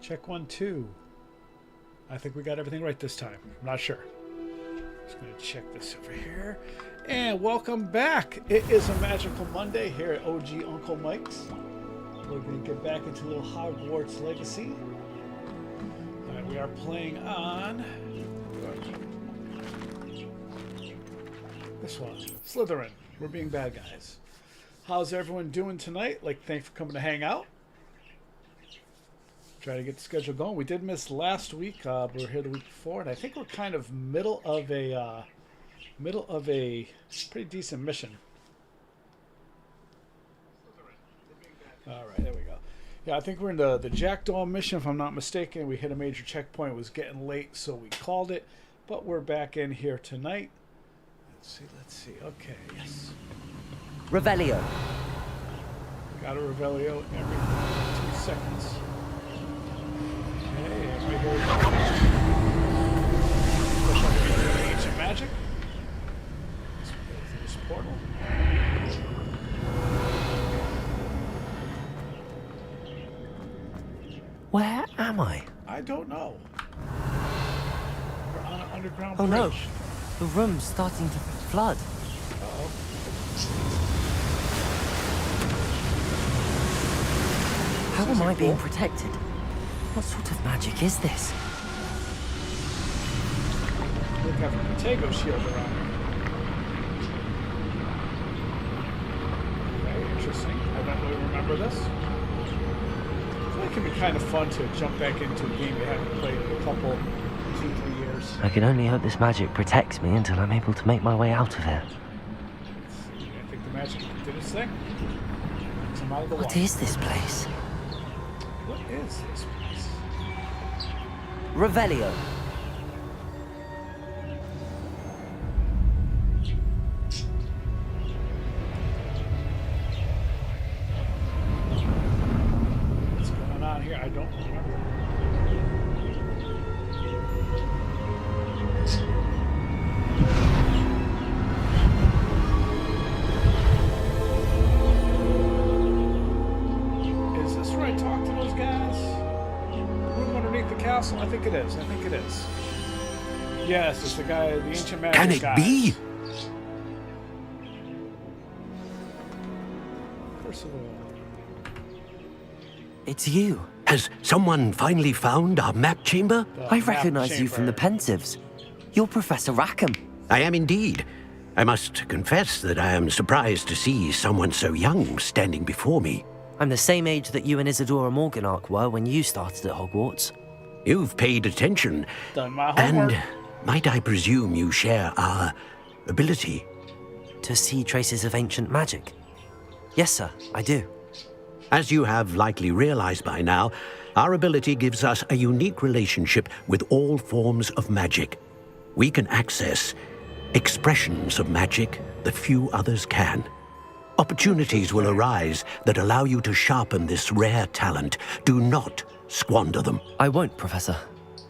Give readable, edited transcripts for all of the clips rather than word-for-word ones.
Check 1, 2. I think we got everything right this time. I'm not sure. Just going to check this over here. And welcome back. It is a magical Monday here at OG Uncle Mike's. We're going to get back into a little Hogwarts Legacy. All right, we are playing on this one, Slytherin. We're being bad guys. How's everyone doing tonight? Thanks for coming to hang out. Try to get the schedule going. We did miss last week. We were here the week before, and I think we're kind of middle of a pretty decent mission. All right, there we go. Yeah, I think we're in the Jackdaw mission, if I'm not mistaken. We hit a major checkpoint. It was getting late, so we called it. But we're back in here tonight. Let's see. Okay, yes. Revelio. Got a Revelio every 2 seconds. Okay, everybody here. Push up ancient magic. Let's go through this portal. Where am I? I don't know. We're on an underground Oh bridge. no, the room's starting to flood. Uh-oh. How am I being protected? What sort of magic is this? Look at the Protego shield around here. Okay, interesting. I don't really remember this. I feel like it can be kind of fun to jump back into a game you haven't played in a couple, 2-3 years. I can only hope this magic protects me until I'm able to make my way out of here. Let's see. I think the magic did its thing. Come out of the What water. is this place? What is this place? Revelio. What's going on here? I don't remember. Is this where I talk to those guys? Room underneath the castle? I think it is. Yes, it's the guy, the ancient magic Can it guys. be? Percival. It's you. Has someone finally found our map chamber? The I map recognize you from the chamber. Pensives. You're Professor Rackham. I am indeed. I must confess that I am surprised to see someone so young standing before me. I'm the same age that you and Isadora Morganach were when you started at Hogwarts. You've paid attention, Done my homework. and might I presume you share our ability? To see traces of ancient magic. Yes, sir, I do. As you have likely realized by now, our ability gives us a unique relationship with all forms of magic. We can access expressions of magic that few others can. Opportunities will arise that allow you to sharpen this rare talent. Do not squander them. I won't, Professor.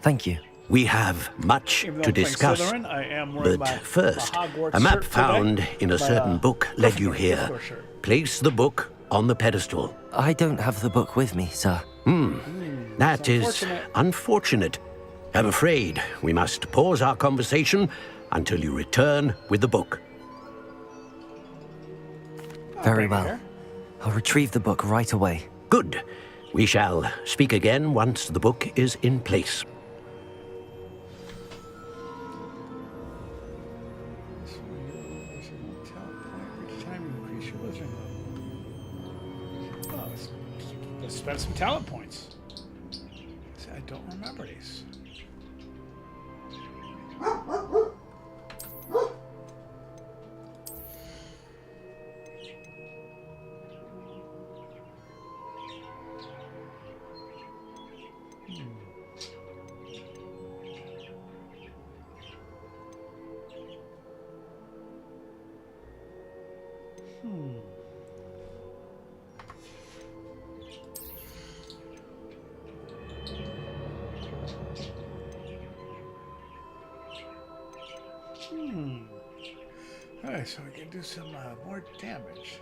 Thank you. We have much Even though to I'm playing discuss. Slytherin, I am wearing But my first, Hogwarts a map shirt found today. in a My, certain book led you Gryffindor here. shirt. Place the book on the pedestal. I don't have the book with me, sir. That is unfortunate. I'm afraid we must pause our conversation until you return with the book. Very Right well. here. I'll retrieve the book right away. Good. We shall speak again once the book is in place. Oh, let's spend some talent points. See, I don't remember these. Alright, so we can do some more damage.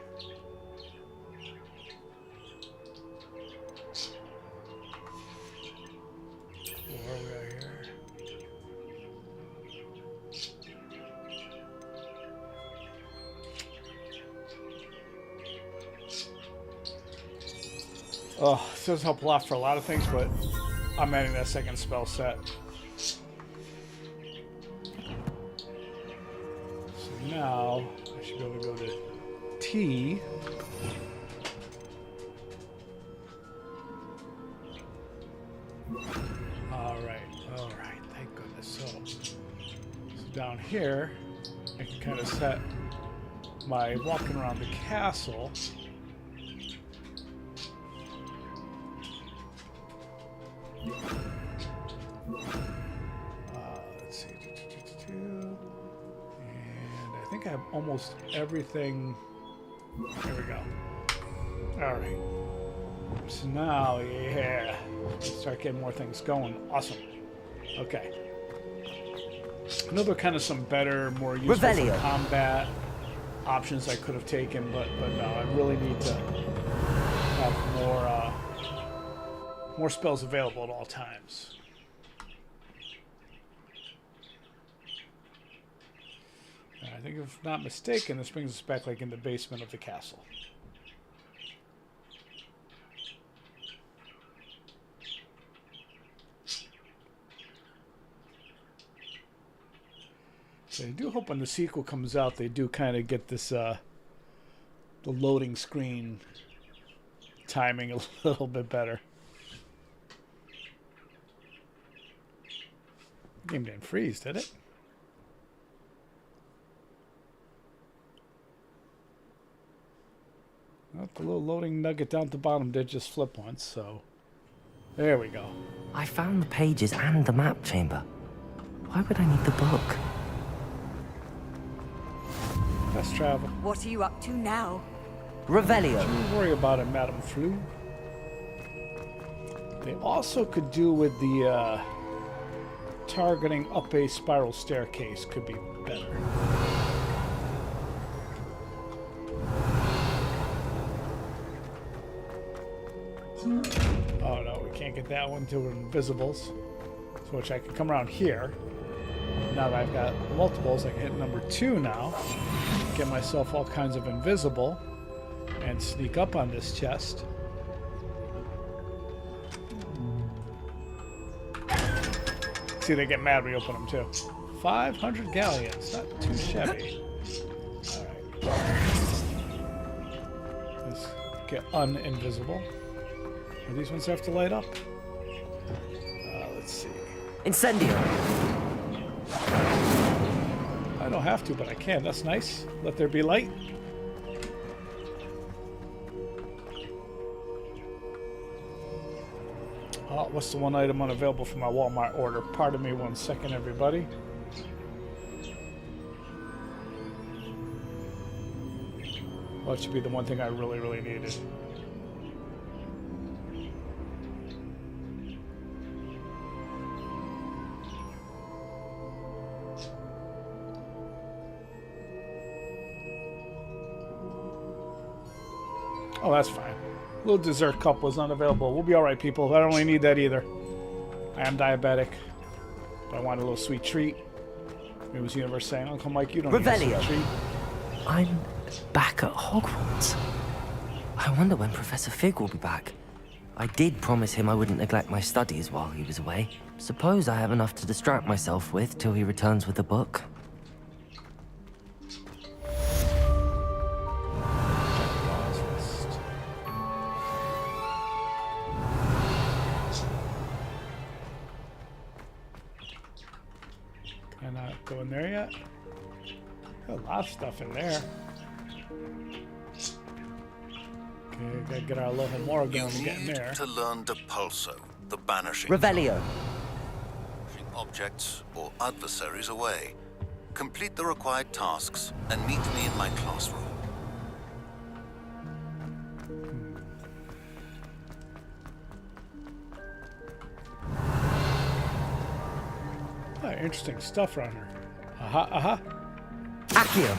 Oh, this doesn't help a lot for a lot of things, but I'm adding that second spell set. So now I should be able to go to T. Alright, thank goodness. So down here, I can kind of set my walking around the castle. Let's see. And I think I have almost everything. There we go. Alright. So now, yeah, start getting more things going. Awesome. Okay. I know there are kind of some better, more useful for combat options I could have taken, but no, I really need to have more spells available at all times. I think if I'm not mistaken, this brings us back like in the basement of the castle. So I do hope when the sequel comes out, they do kind of get this, the loading screen timing a little bit better. Game didn't freeze, did it? Well, the little loading nugget down at the bottom did just flip once, so there we go. I found the pages and the map chamber. Why would I need the book? Let's travel. What are you up to now? Revelio. Don't worry about it, Madame Flu. They also could do with the targeting up a spiral staircase could be better. Oh no, we can't get that one to invisibles. So which I can come around here. Now that I've got multiples, I can hit number 2 now. Get myself all kinds of invisible and sneak up on this chest. See, they get mad when you open them too. 500 galleons, not too shabby. Alright. Let's get uninvisible. Are these ones have to light up? Let's see. Incendio. I don't have to, but I can. That's nice. Let there be light. Oh, what's the one item unavailable from my Walmart order? Pardon me 1 second, everybody. Well, it should be the one thing I really, really needed. Oh, that's fine. Little dessert cup was unavailable. We'll be all right, people. I don't really need that either. I am diabetic, but I want a little sweet treat. It was the universe saying, Uncle Mike, you don't need a sweet treat. I'm back at Hogwarts. I wonder when Professor Fig will be back. I did promise him I wouldn't neglect my studies while he was away. Suppose I have enough to distract myself with till he returns with the book. Can I not go in there yet? Got a lot of stuff in there. Okay, gotta get our little more going to get in there. You need to learn Depulso, the banishing. Revelio. Pushing objects or adversaries away. Complete the required tasks and meet me in my classroom. Oh, interesting stuff around here. Aha, aha. Accio.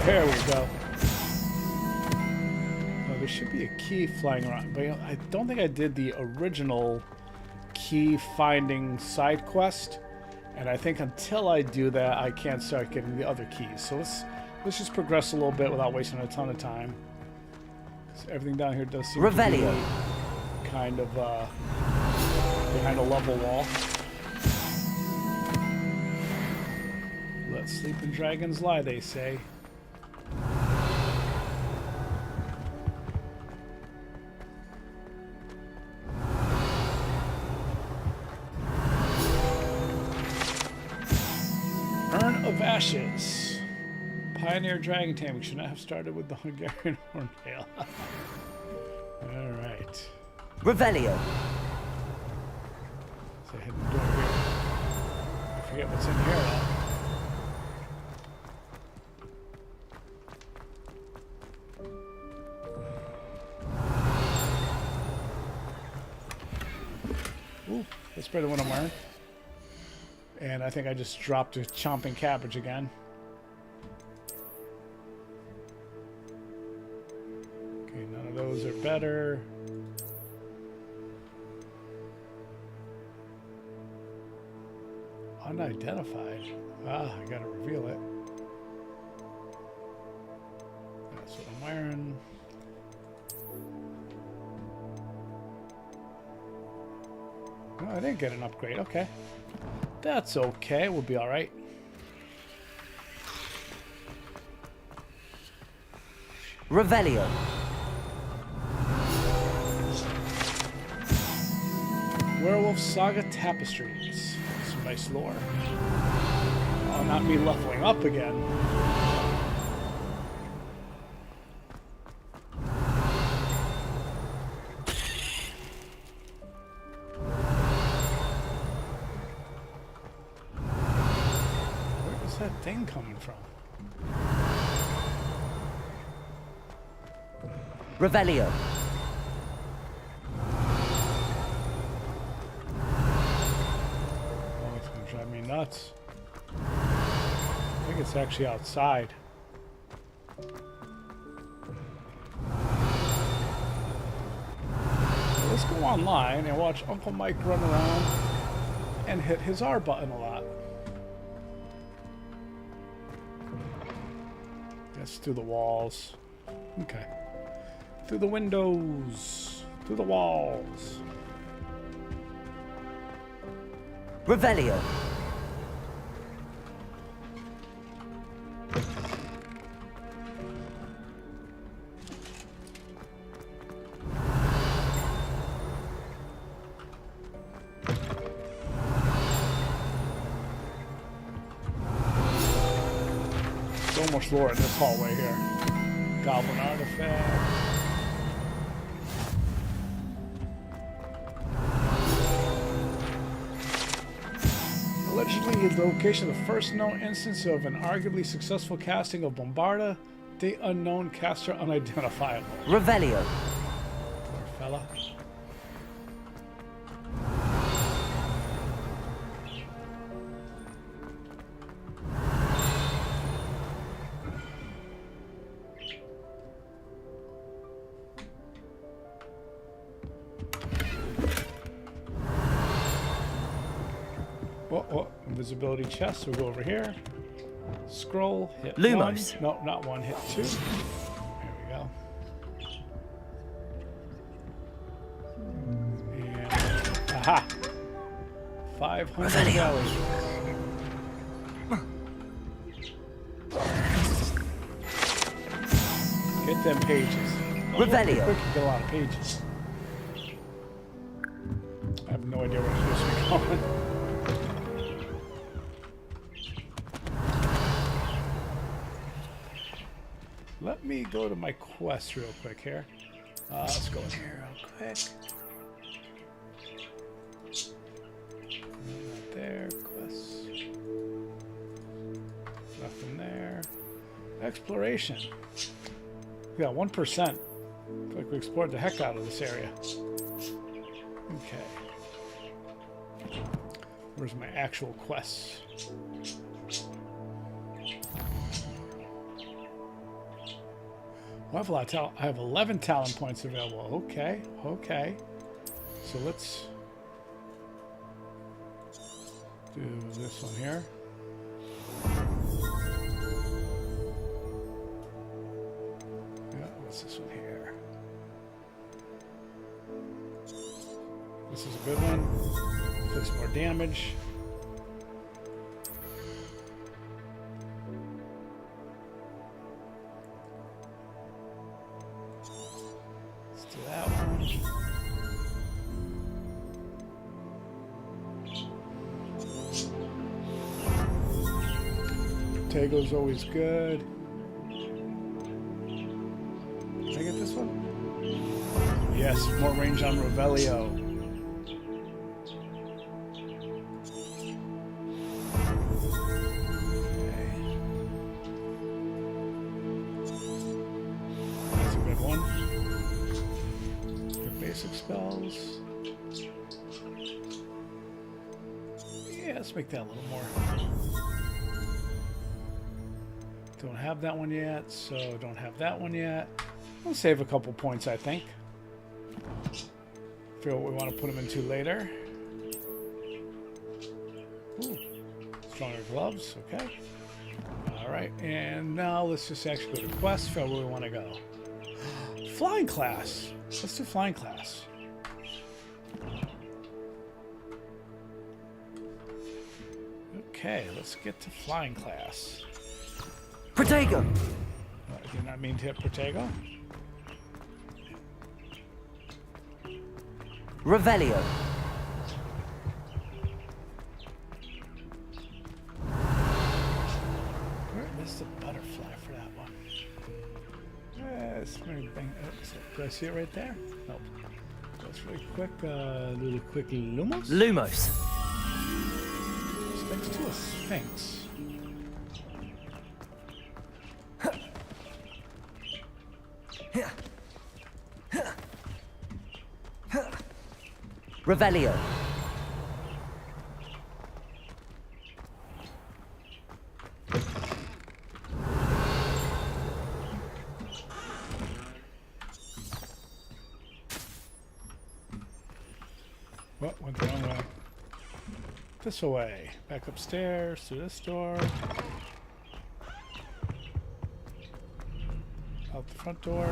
There we go. Oh, there should be a key flying around, but you know, I don't think I did the original key finding side quest, and I think until I do that, I can't start getting the other keys. So let's let's just progress a little bit without wasting a ton of time. 'Cause everything down here does seem Revelio. to be kind of behind a level wall. Let sleeping dragons lie, they say. Urn of Ashes. Pioneer Dragon Taming should not have started with the Hungarian Horntail. Alright. Revelio. So hidden door here. I forget what's in here now. Ooh, that's better than what I'm wearing. And I think I just dropped a chomping cabbage again. Okay, none of those are better. Unidentified. Ah, I gotta reveal it. That's what I'm wearing. Oh, I didn't get an upgrade. Okay. That's okay. We'll be alright. Revelio. Werewolf Saga Tapestries. Some nice lore. Oh, not me leveling up again. Where's that thing coming from? Revelio. Oh, it's gonna drive me nuts. I think it's actually outside. Let's go online and watch Uncle Mike run around and hit his R button a lot. That's through the walls. Okay. Through the windows. Through the walls. Revelio. So much lore in this hallway here. Goblin artifact. Allegedly, the location of the first known instance of an arguably successful casting of Bombarda, the unknown caster unidentifiable. Revelio. Poor fella. Oh, invisibility chest. We'll go over here. Scroll, hit Lumos. one. No, not one, hit two. There we go. And, aha! 500 Revelio. galleys. Get them pages. Revelio. Quick, get a lot of pages. I have no idea where I'm supposed to be going. Let me go to my quest real quick here. Let's go in here real quick. Not there. Quests. Nothing there. Exploration. We got 1%. Looks like we explored the heck out of this area. Okay. Where's my actual quests? Well, I have a lot of talent. I have 11 talent points available. Okay, okay. So let's do this one here. What's this one here? This is a good one. Takes more damage. Let's do that one. Tego's always good. Did I get this one? Yes, more range on Revelio. Okay. That's a good one. Your basic spells. Yeah, let's make that a little more. Don't have that one yet, so don't have that one yet. We'll save a couple points, I think. Figure what we want to put them into later. Ooh, stronger gloves, okay. Alright, and now let's just actually go to quest, figure where we want to go. Flying class! Let's do flying class. Okay, let's get to flying class. Protego! I did not mean to hit Protego. Revelio. Where is the butterfly for that one? Do I see it right there? Nope. That's really quick. Little quick Lumos? Lumos. Sphinx to a Sphinx. Revelio. What? Went the wrong way. This way. Back upstairs through this door. Out the front door.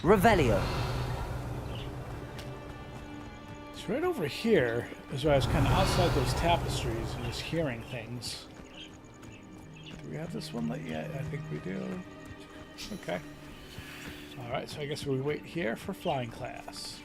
Revelio. It's right over here is where I was kind of outside those tapestries and just hearing things. Do we have this one lit yet? I think we do. Okay. Alright, so I guess we wait here for flying class.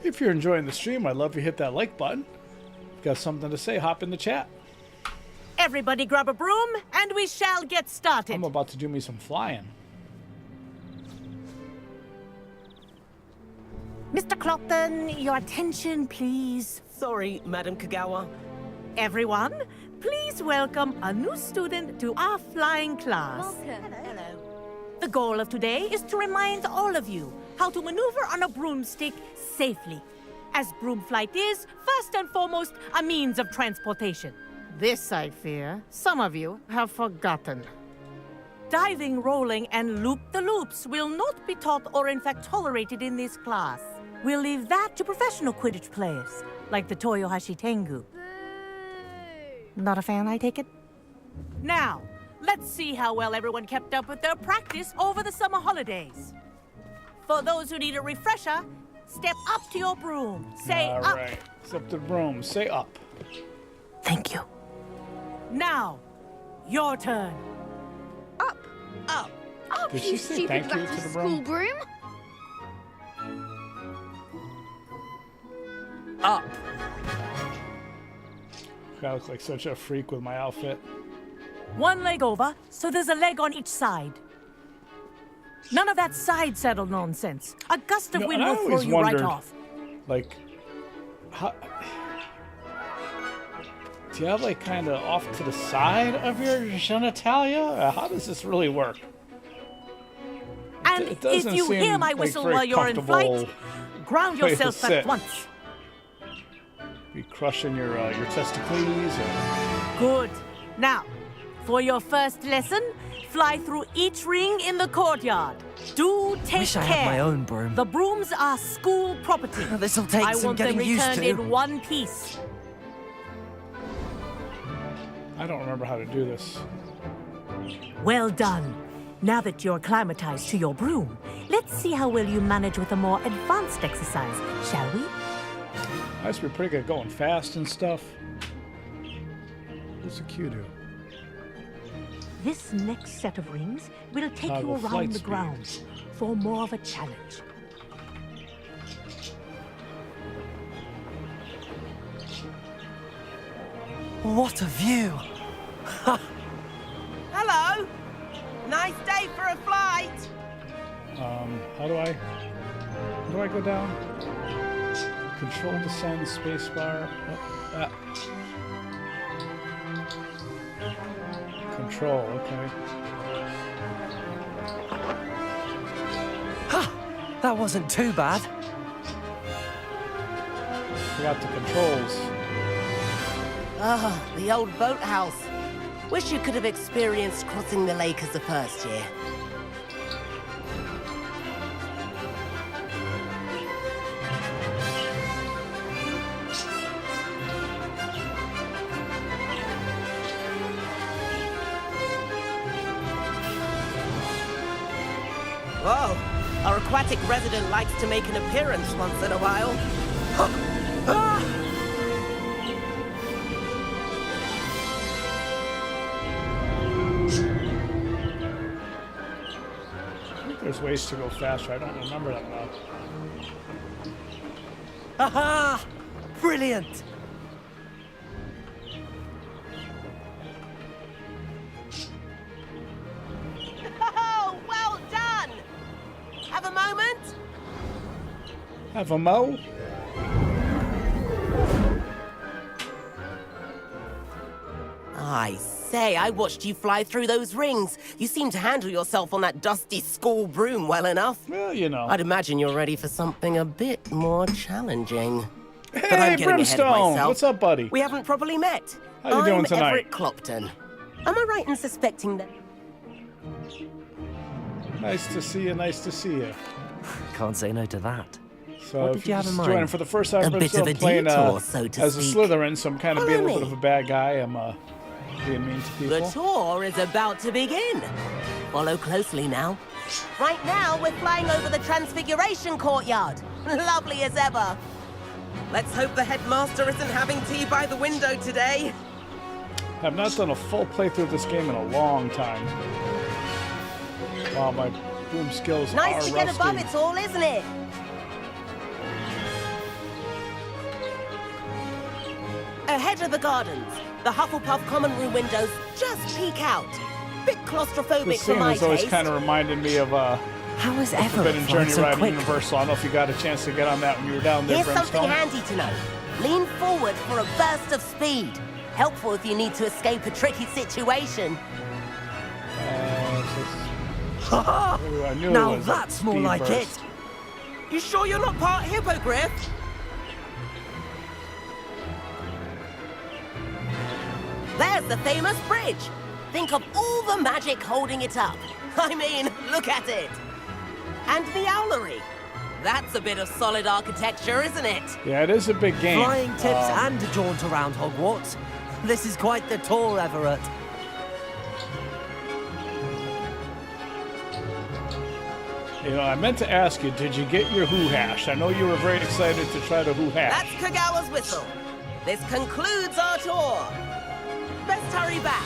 If you're enjoying the stream, I'd love if you hit that like button. If you got something to say, hop in the chat. Everybody grab a broom, and we shall get started. I'm about to do me some flying. Mr. Clopton, your attention, please. Sorry, Madam Kagawa. Everyone, please welcome a new student to our flying class. Hello. The goal of today is to remind all of you how to maneuver on a broomstick safely, as broom flight is, first and foremost, a means of transportation. This, I fear, some of you have forgotten. Diving, rolling, and loop-the-loops will not be taught or in fact tolerated in this class. We'll leave that to professional Quidditch players, like the Toyohashi Tengu. Not a fan, I take it? Now, let's see how well everyone kept up with their practice over the summer holidays. For those who need a refresher, step up to your broom. Say All up. right. Step to the broom. Say up. Thank you. Now, your turn. Up. Up, Did you she say stupid thank you back to to the school broom? broom. Up. I look like such a freak with my outfit. One leg over, so there's a leg on each side. None of that side saddle nonsense. A gust of No, wind and I will throw always you right wondered, off. Like, how, do you have like kind of off to the side of your genitalia? How does this really work? And it if doesn't you hear seem my like whistle very while you're in flight, comfortable ground way to yourself sit. at once. Be crushing your testicles. And... Good. Now, for your first lesson, fly through each ring in the courtyard. Do take Wish I care. had my own broom. The brooms are school property. This'll take I some want getting them used returned to. in one piece. I don't remember how to do this. Well done. Now that you're acclimatized to your broom, let's see how well you manage with a more advanced exercise, shall we? I used to be pretty good at going fast and stuff. What's a Q do? This next set of rings will take you Toggle flight around the speed. grounds for more of a challenge. What a view! Hello. Nice day for a flight. How do I go down? Control descend, spacebar. Oh, ah. Control, okay. That wasn't too bad. Forgot the controls. Ah, the old boathouse. Wish you could have experienced crossing the lake as the first year. Whoa, our aquatic resident likes to make an appearance once in a while. I think there's ways to go faster. I don't remember that now. Aha! Brilliant! Oh, well done! Have a moment? Have a mo? I say, I watched you fly through those rings. You seem to handle yourself on that dusty school broom well enough. Well, you know. I'd imagine you're ready for something a bit more challenging. But I'm Hey, getting ahead of Brimstone! myself. What's up, buddy? We haven't properly met. How you I'm doing tonight? Everett Clopton. Am I right in suspecting that? Nice to see you, nice to see you. Can't say no to that. So What if did you have just in mind? joining for the first time, A bit Brimstone of a playing detour, so to as a speak. Slytherin, so I'm kind of being a Follow little bit me. of a bad guy. I'm being mean to The people. tour is about to begin. Follow closely now. Right now, we're flying over the Transfiguration Courtyard. Lovely as ever. Let's hope the headmaster isn't having tea by the window today. I've not done a full playthrough of this game in a long time. Wow, my boom skills Nice are to get rusty. above it all, isn't it? Ahead of the gardens, the Hufflepuff common room windows just peek out. Bit claustrophobic This for scene my has always taste. kind of reminded me of How is Everett Forbidden flying Journey so ride at quick? Universal. I don't know if you got a chance to get on that when you were down there, Here's something Brimstone. handy to know. Lean forward for a burst of speed. Helpful if you need to escape a tricky situation. I knew it Now was a that's more speed like burst. it. You sure you're not part hippogriff? There's the famous bridge. Think of all the magic holding it up. I mean, look at it. And the owlery. That's a bit of solid architecture, isn't it? Yeah, it is a big game. Flying tips and a jaunt around Hogwarts. This is quite the tour, Everett. You know, I meant to ask you, did you get your Who Hash? I know you were very excited to try the Who Hash. That's Kagawa's whistle. This concludes our tour. Best hurry back.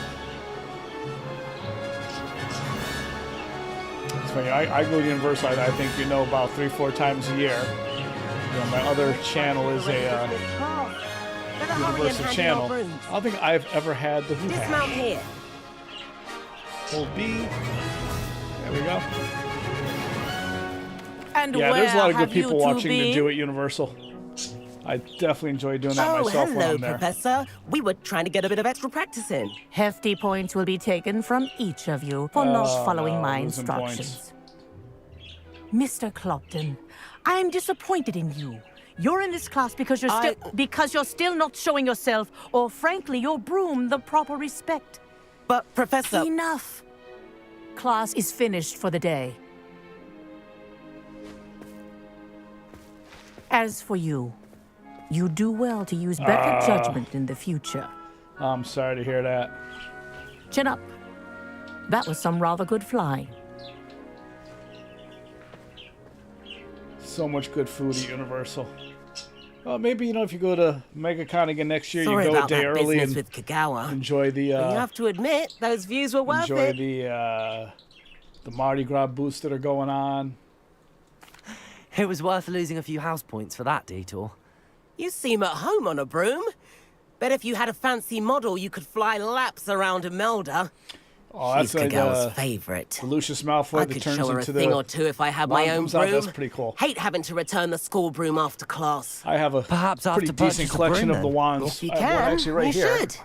It's funny, I go to Universal, I think you know, about 3-4 times a year. You know, my other channel is a Better hurry and Universal hand in channel. our brooms. I don't think I've ever had the Who Dismount Hash. here. Hold B. There we go. And Yeah, where there's a lot of have good people you two watching to been? do at Universal. I definitely enjoy doing that Oh, myself when hello, I'm there. Professor. We were trying to get a bit of extra practice in. Hefty points will be taken from each of you for not following no, my losing instructions. Mr. Clopton, I am disappointed in you. You're in this class because you're still not showing yourself, or frankly, your broom the proper respect. But, Professor... Enough. Class is finished for the day. As for you, you do well to use better judgment in the future. I'm sorry to hear that. Chin up. That was some rather good flying. So much good food at Universal. Well, maybe, you know, if you go to MegaCon again next year, Sorry you go a about day that early business and with Kagawa. enjoy the But you have to admit, those views were worth enjoy it. the Mardi Gras booths that are going on. It was worth losing a few house points for that detour. You seem at home on a broom. Bet if you had a fancy model, you could fly laps around Imelda. Oh, that's She's like Kagawa's favorite. Lucius Malfoy I that could turns show her a into thing the or two if I had wand my own comes out. broom. That's pretty cool. Hate having to return the school broom after class. I have a Perhaps I have pretty to purchase decent a collection broom of the then. wands. If you I have one can, actually right you here. should.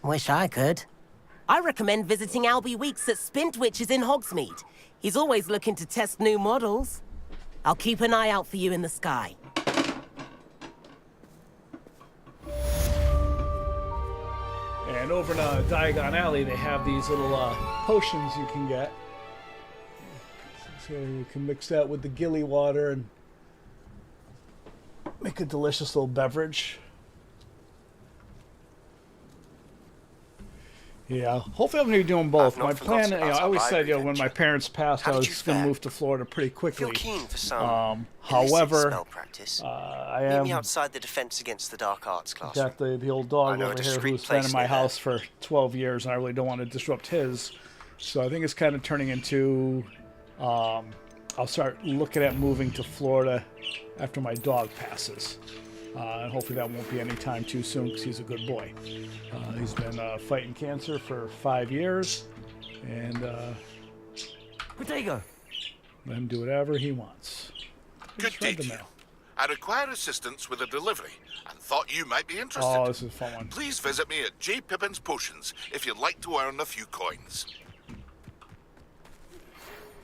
Wish I could. I recommend visiting Albie Weeks at Spintwitches in Hogsmeade. He's always looking to test new models. I'll keep an eye out for you in the sky. And over in Diagon Alley, they have these little potions you can get. So you can mix that with the gilly water and make a delicious little beverage. Yeah, hopefully I'm going to be doing both. I've not My plan, forgotten I about always our said, library when my venture. parents passed, How I did was you going to fare? move to Florida pretty If you're quickly. keen for some However, spell practice, I meet am me outside the Defense Against the Dark Arts class. got the old I dog know a over here discreet who's been in place my near house there. for 12 years, and I really don't want to disrupt his. So I think it's kind of turning into I'll start looking at moving to Florida after my dog passes. And hopefully that won't be any time too soon because he's a good boy. He's been fighting cancer for 5 years, and Protego. let him do whatever he wants. Good Just read day the to you. mail. I require assistance with a delivery and thought you might be interested. Oh, this is a fun one. Please visit me at J. Pippin's Potions if you'd like to earn a few coins.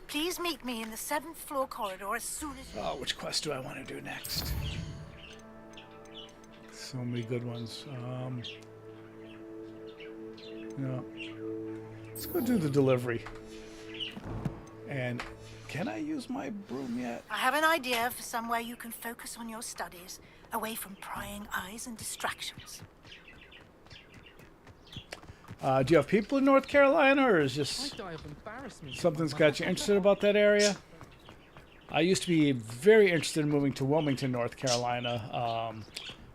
Please meet me in the 7th floor corridor as soon as you... Oh, which quest do I want to do next? So many good ones. No. Let's go do the delivery. And can I use my broom yet? I have an idea for somewhere you can focus on your studies, away from prying eyes and distractions. Do you have people in North Carolina, or is just something's got you interested about that area? I used to be very interested in moving to Wilmington, North Carolina,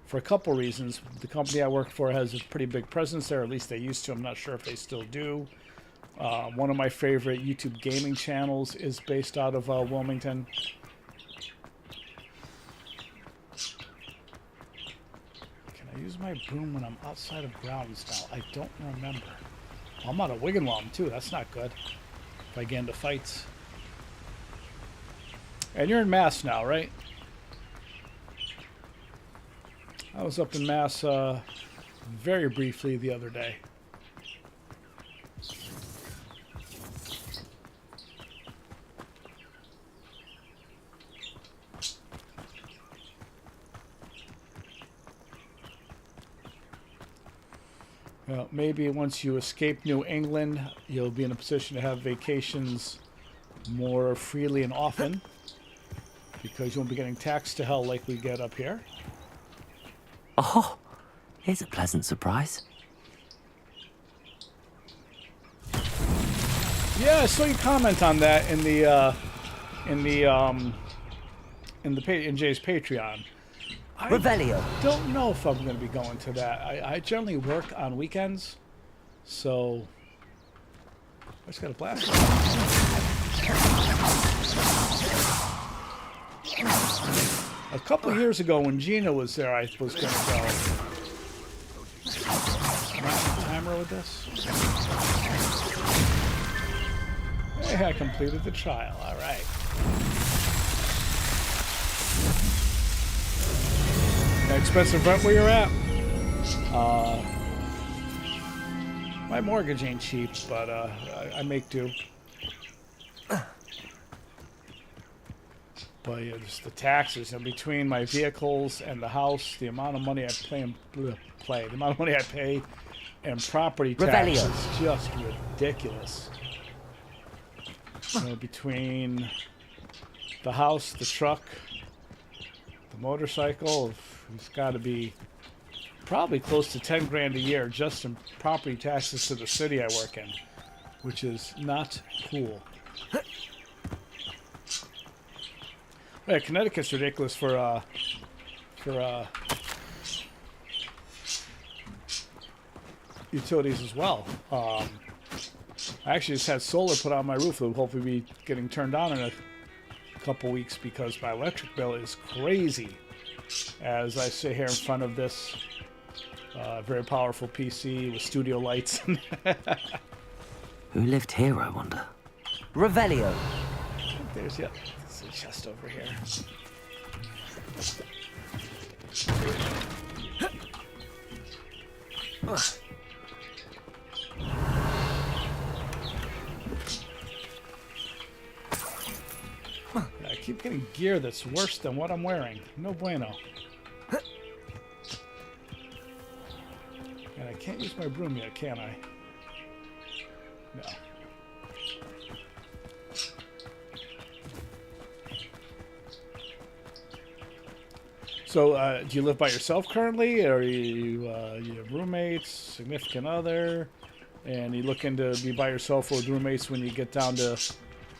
for a couple reasons. The company I work for has a pretty big presence there, at least they used to. I'm not sure if they still do. One of my favorite YouTube gaming channels is based out of Wilmington. Can I use my broom when I'm outside of grounds now? I don't remember. I'm out of Wigginwam too. That's not good. If I get into fights. And you're in Mass now, right? I was up in Mass very briefly the other day. Well, maybe once you escape New England, you'll be in a position to have vacations more freely and often, because you won't be getting taxed to hell like we get up here. Oh, here's a pleasant surprise. Yeah, I saw you comment on that in Jay's Patreon. I Revelio. don't know if I'm going to be going to that. I generally work on weekends, so I just got a blast. A couple of years ago, when Gina was there, I was going to go. Am I on the timer with this? Hey, I completed the trial. All right. Expensive rent where you're at. My mortgage ain't cheap, but I make do. But yeah, just the taxes, and between my vehicles and the house, the amount of money I pay, the amount of money I pay, and property taxes is just ridiculous. You know, between the house, the truck, the motorcycle, it's got to be probably close to 10 grand a year just in property taxes to the city I work in, which is not cool. Yeah, Connecticut's ridiculous for utilities as well. I actually just had solar put on my roof that will hopefully be getting turned on in a couple weeks because my electric bill is crazy. As I sit here in front of this very powerful PC with studio lights. Who lived here, I wonder? Revelio. There's a chest over here. I keep getting gear that's worse than what I'm wearing. No bueno. And I can't use my broom yet, can I? No. So, do you live by yourself currently, or you have roommates, significant other, and you looking to be by yourself or with roommates when you get down to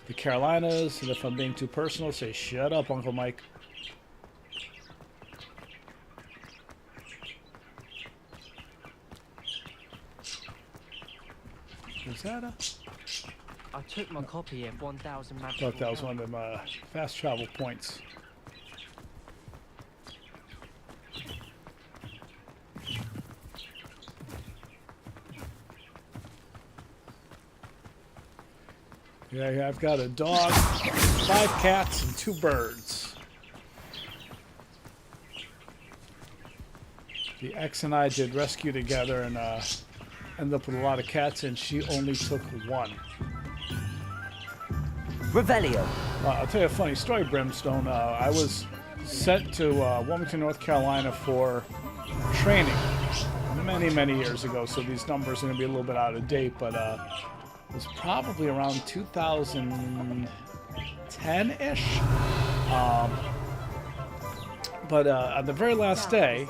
the Carolinas? And if I'm being too personal, say, shut up, Uncle Mike. Was that a... I took my copy of 1,000 I thought that was one of them fast travel points. Yeah, I've got a dog, 5 cats, and 2 birds. The ex and I did rescue together and ended up with a lot of cats, and she only took 1. Revelio. I'll tell you a funny story, Brimstone. I was sent to Wilmington, North Carolina for training many, many years ago, so these numbers are going to be a little bit out of date, but it was probably around 2010-ish. But on the very last day,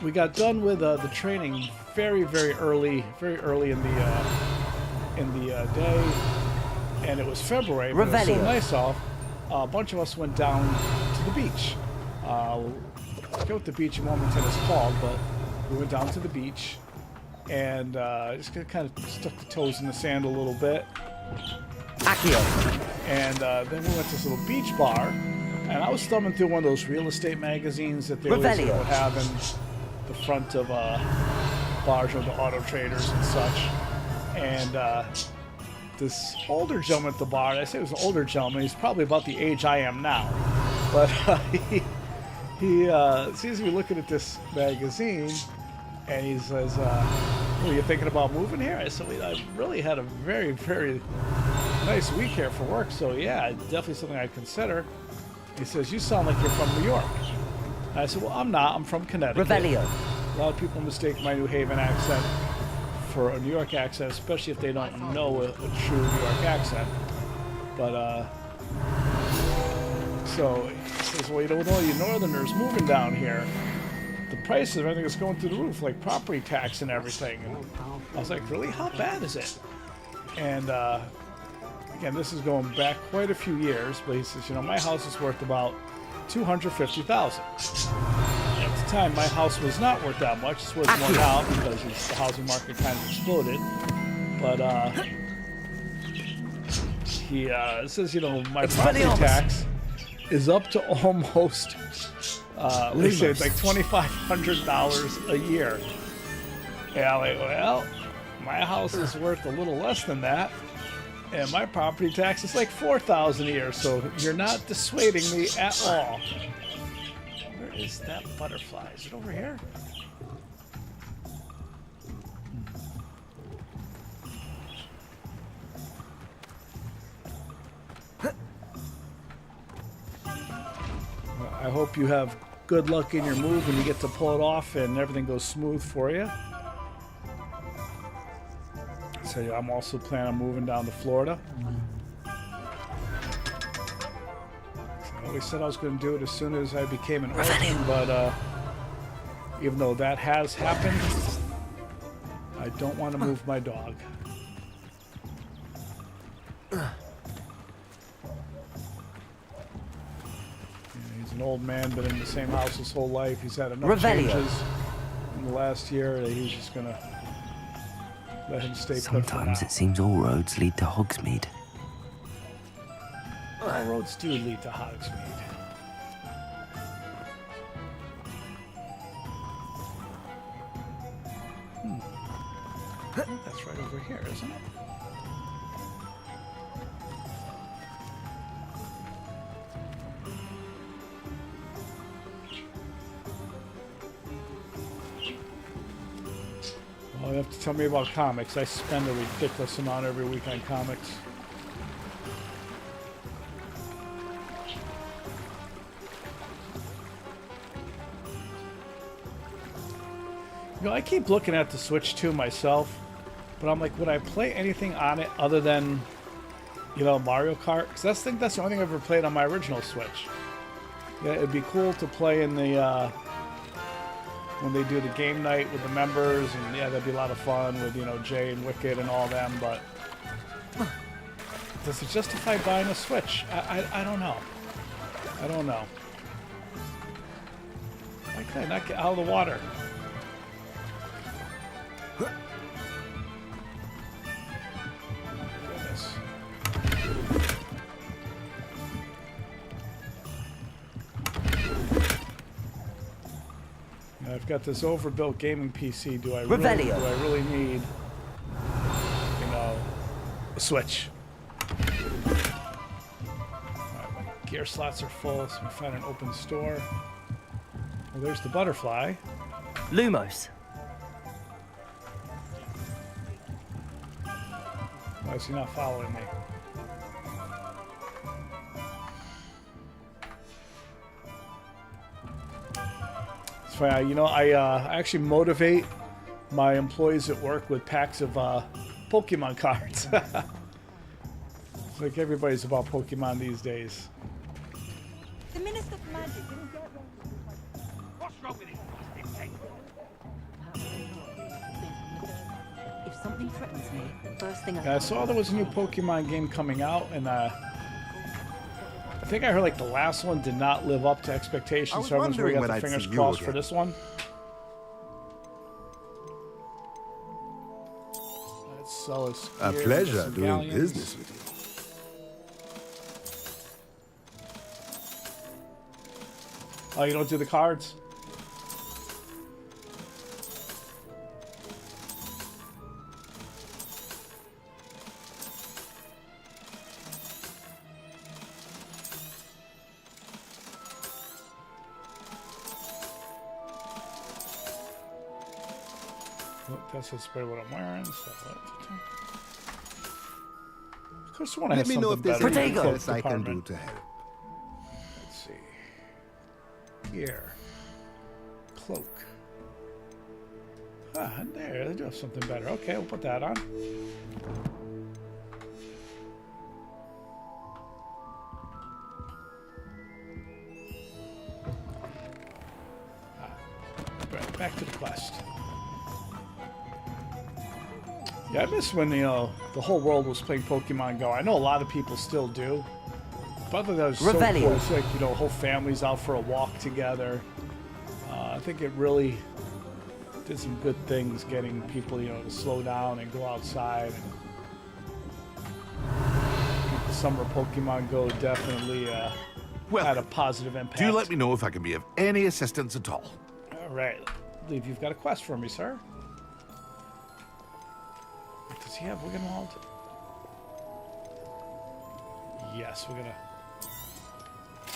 we got done with the training very, very early in the day, and it was February, but it was so nice off. A bunch of us went down to the beach. I forget what the beach in Wilmington is called, but we went down to the beach and just kind of stuck the toes in the sand a little bit. Accio. And then we went to this little beach bar, and I was thumbing through one of those real estate magazines that they always would have in the front of bars or the auto traders and such. And this older gentleman at the bar, I say he was an older gentleman, he's probably about the age I am now, but he sees me looking at this magazine, and he says, "Are you thinking about moving here?" I said, "I really had a very, very nice week here for work, so yeah, definitely something I'd consider." He says, "You sound like you're from New York." I said, "Well, I'm not. I'm from Connecticut." Revelio. A lot of people mistake my New Haven accent for a New York accent, especially if they don't know a true New York accent. But, so he says, "Well, with all you Northerners moving down here, the price of everything is going through the roof, like property tax and everything." And I was like, "Really? How bad is it?" And again, this is going back quite a few years, but he says, "My house is worth about $250,000. At the time, my house was not worth that much. It's worth more now because the housing market kind of exploded. But he says, my property tax is up to almost, they say it's like $2,500 a year." And I'm like, "Well, my house is worth a little less than that, and my property tax is like $4,000 a year, so you're not dissuading me at all." Where is that butterfly? Is it over here? hope you have good luck in your move and you get to pull it off and everything goes smooth for you. So yeah, I'm also planning on moving down to Florida. I always said I was going to do it as soon as I became an orphan, but even though that has happened, I don't want to move my dog. He's an old man, been in the same house his whole life. He's had enough changes in the last year that he's just going to let him stay put for now. Sometimes it seems all roads lead to Hogsmeade. All roads do lead to Hogsmeade. That's right over here, isn't it? Well, you have to tell me about comics. I spend a ridiculous amount every week on comics. You know, I keep looking at the Switch too myself, but I'm like, would I play anything on it other than, you know, Mario Kart? Because I think that's the only thing I've ever played on my original Switch. Yeah, it'd be cool to play in the, when they do the game night with the members, and yeah, that'd be a lot of fun with, you know, Jay and Wicked and all them, but does it justify buying a Switch? I don't know. I don't know. Why can I not get out of the water? Goodness. I've got this overbuilt gaming PC. Do I really need, you know, a Switch? Alright, my gear slots are full, so we find an open store. Well, there's the butterfly. Lumos. Why is he not following me? It's funny, you know, I actually motivate my employees at work with packs of Pokemon cards. It's like everybody's about Pokemon these days. The Minister of Magic didn't get one. What's wrong with it? If something threatens me, first thing I saw there was a new Pokemon game coming out, and I think I heard like the last one did not live up to expectations, so everyone's really got their fingers crossed for this one. Let's sell us a pleasure doing business with you. Oh, you don't do the cards? That's just what I'm wearing. So of course, I want to have something better. Let me know if there's anything else I can do to help. Let's see. Here. Cloak. Ah, there. They do have something better. Okay, we'll put that on. Right, back to the quest. Yeah, I miss when, you know, the whole world was playing Pokemon Go. I know a lot of people still do. But I thought that was so cool. It's like, you know, whole families out for a walk together. I think it really did some good things getting people, you know, to slow down and go outside. And the summer Pokemon Go definitely had a positive impact. Do let me know if I can be of any assistance at all. All right. I believe you've got a quest for me, sir. Does he have Wiggenwald? Yes, we're gonna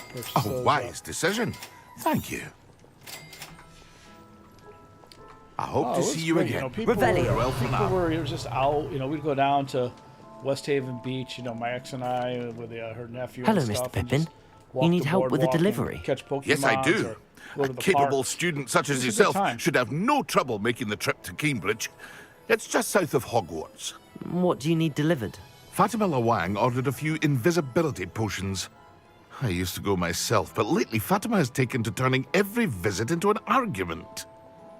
purchase those wise decision. Thank you. I hope to see you again. You know, people were just out. You know, we'd go down to West Haven Beach. You know, my ex and I with her nephew. Hello, and stuff, Mr. Pippin. walk You need the help with the boardwalk and delivery? catch Pokemon. Yes, I do. Go A to the capable parks. student such as It's a good yourself time. should have no trouble making the trip to Cambridge. It's just south of Hogwarts. What do you need delivered? Fatima Lawang ordered a few invisibility potions. I used to go myself, but lately Fatima has taken to turning every visit into an argument.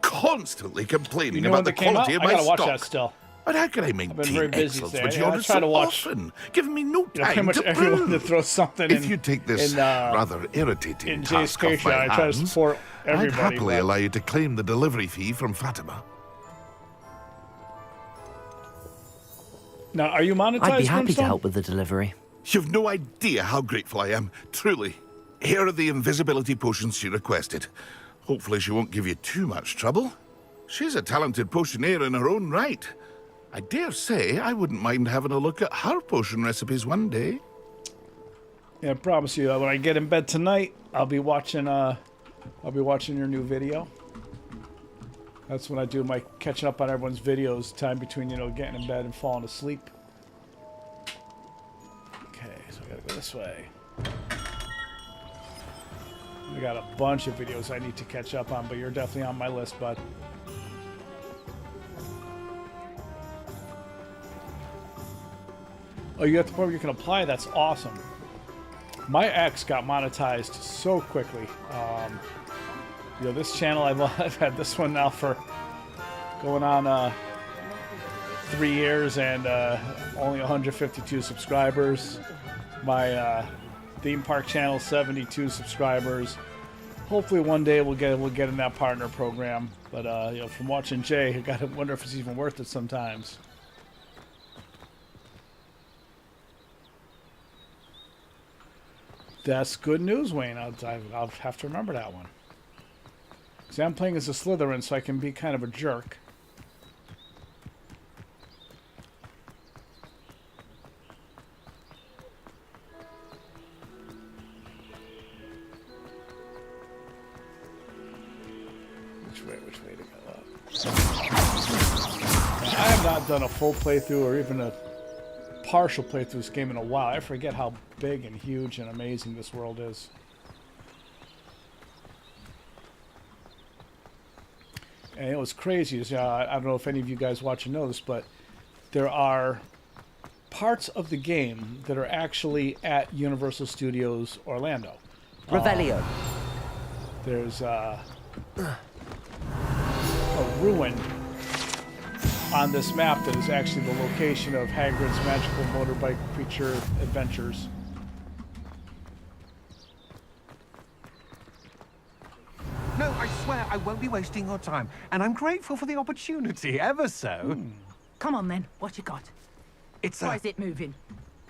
Constantly complaining You know about when the they came quality out? of I my gotta stock. watch that still. But how can I been maintain very busy excellence today. when she I orders try so to watch, often, giving me no pretty time much to everyone brew? that throws something If in, you take this rather irritating in Jay's task off my Patreon, I try to hands, support everybody. I'd happily but- allow you to claim the delivery fee from Fatima. Now, are you monetized? I'd be happy to Brimstone? help with the delivery. You've no idea how grateful I am, truly. Here are the invisibility potions she requested. Hopefully she won't give you too much trouble. She's a talented potioneer in her own right. I dare say I wouldn't mind having a look at her potion recipes one day. Yeah, I promise you. When I get in bed tonight, I'll be watching your new video. That's when I do my catching up on everyone's videos. Time between getting in bed and falling asleep. Okay, so I gotta go this way. We got a bunch of videos I need to catch up on, but you're definitely on my list, bud. Oh, you got the point where you can apply? That's awesome. My ex got monetized so quickly. This channel, I've had this one now for going on 3 years and only 152 subscribers. My theme park channel, 72 subscribers. Hopefully one day we'll get in that partner program. But from watching Jay, I gotta wonder if it's even worth it sometimes. That's good news, Wayne. I'll have to remember that one. See, I'm playing as a Slytherin, so I can be kind of a jerk. Which way to go up? I have not done a full playthrough or even a partial playthrough of this game in a while. I forget how big and huge and amazing this world is. And it was crazy. I don't know if any of you guys watching know this, but there are parts of the game that are actually at Universal Studios Orlando. Revelio. There's a ruin on this map that is actually the location of Hagrid's magical motorbike creature adventures. No, I swear I won't be wasting your time. And I'm grateful for the opportunity, ever so. Come on then, what you got? It's Why a... is it moving?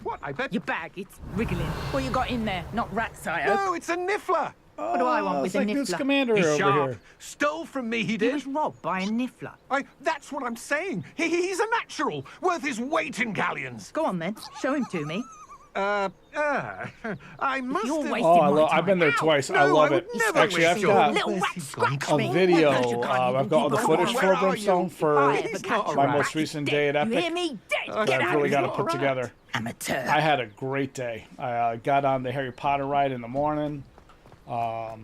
What, I bet... Your bag, it's wriggling. What you got in there? Not rat sire. No, it's a niffler! What do I want with It's a like this niffler? commander He's over sharp. here. Stole from me, he He did. was robbed by a niffler. That's what I'm saying. He's a natural, worth his weight in galleons. Go on then, show him to me. I must You're have... wasting Oh, my time. I've been there twice. I No, love I it. would never Actually, waste I've your got Little Where's rat he gone? scratch a me. video. Because you can't even I've got all the keep footage up. for Where are Brimstone you? for He's not a my rat. most recent day at You Epic. hear me? Dead. That Get I've out really of got to here. put together. Amateur. I had a great day. I got on the Harry Potter ride in the morning. I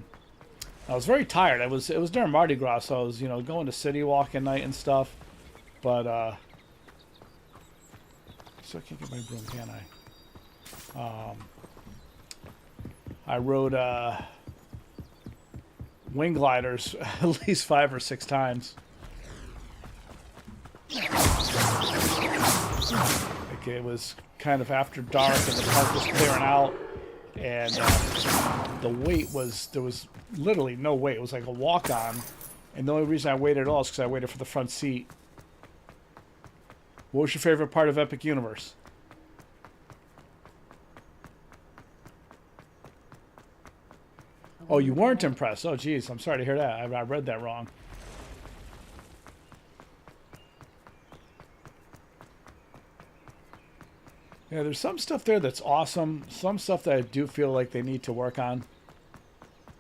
was very tired. It was during Mardi Gras, so I was going to City Walk at night and stuff. But so I can't get my broom, can I? I rode wing gliders at least 5 or 6 times. Like it was kind of after dark and the park was clearing out, and the wait there was literally no wait. It was like a walk on, and the only reason I waited at all is because I waited for the front seat. What was your favorite part of Epic Universe? Oh, you weren't impressed. Oh, geez. I'm sorry to hear that. I read that wrong. Yeah, there's some stuff there that's awesome. Some stuff that I do feel like they need to work on.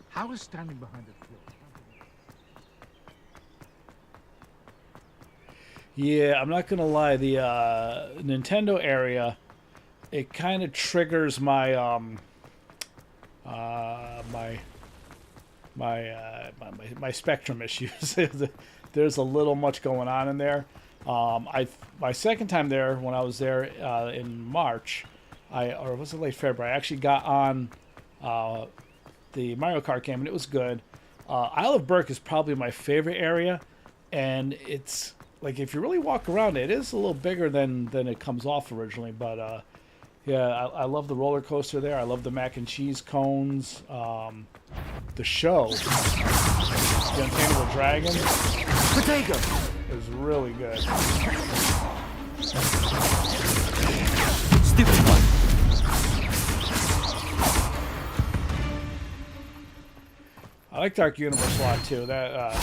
How is standing behind a floor? Yeah, I'm not going to lie. The Nintendo area, it kind of triggers my my spectrum issues. There's a little much going on in there. My second time there, when I was there in March, or was it late February? I actually got on the Mario Kart game, and it was good. Isle of Berk is probably my favorite area, and it's like if you really walk around, it is a little bigger than it comes off originally. But yeah, I love the roller coaster there. I love the mac and cheese cones. The show, the Untamable Dragon, Potato is really good. Stupid one. I like Dark Universe a lot too. That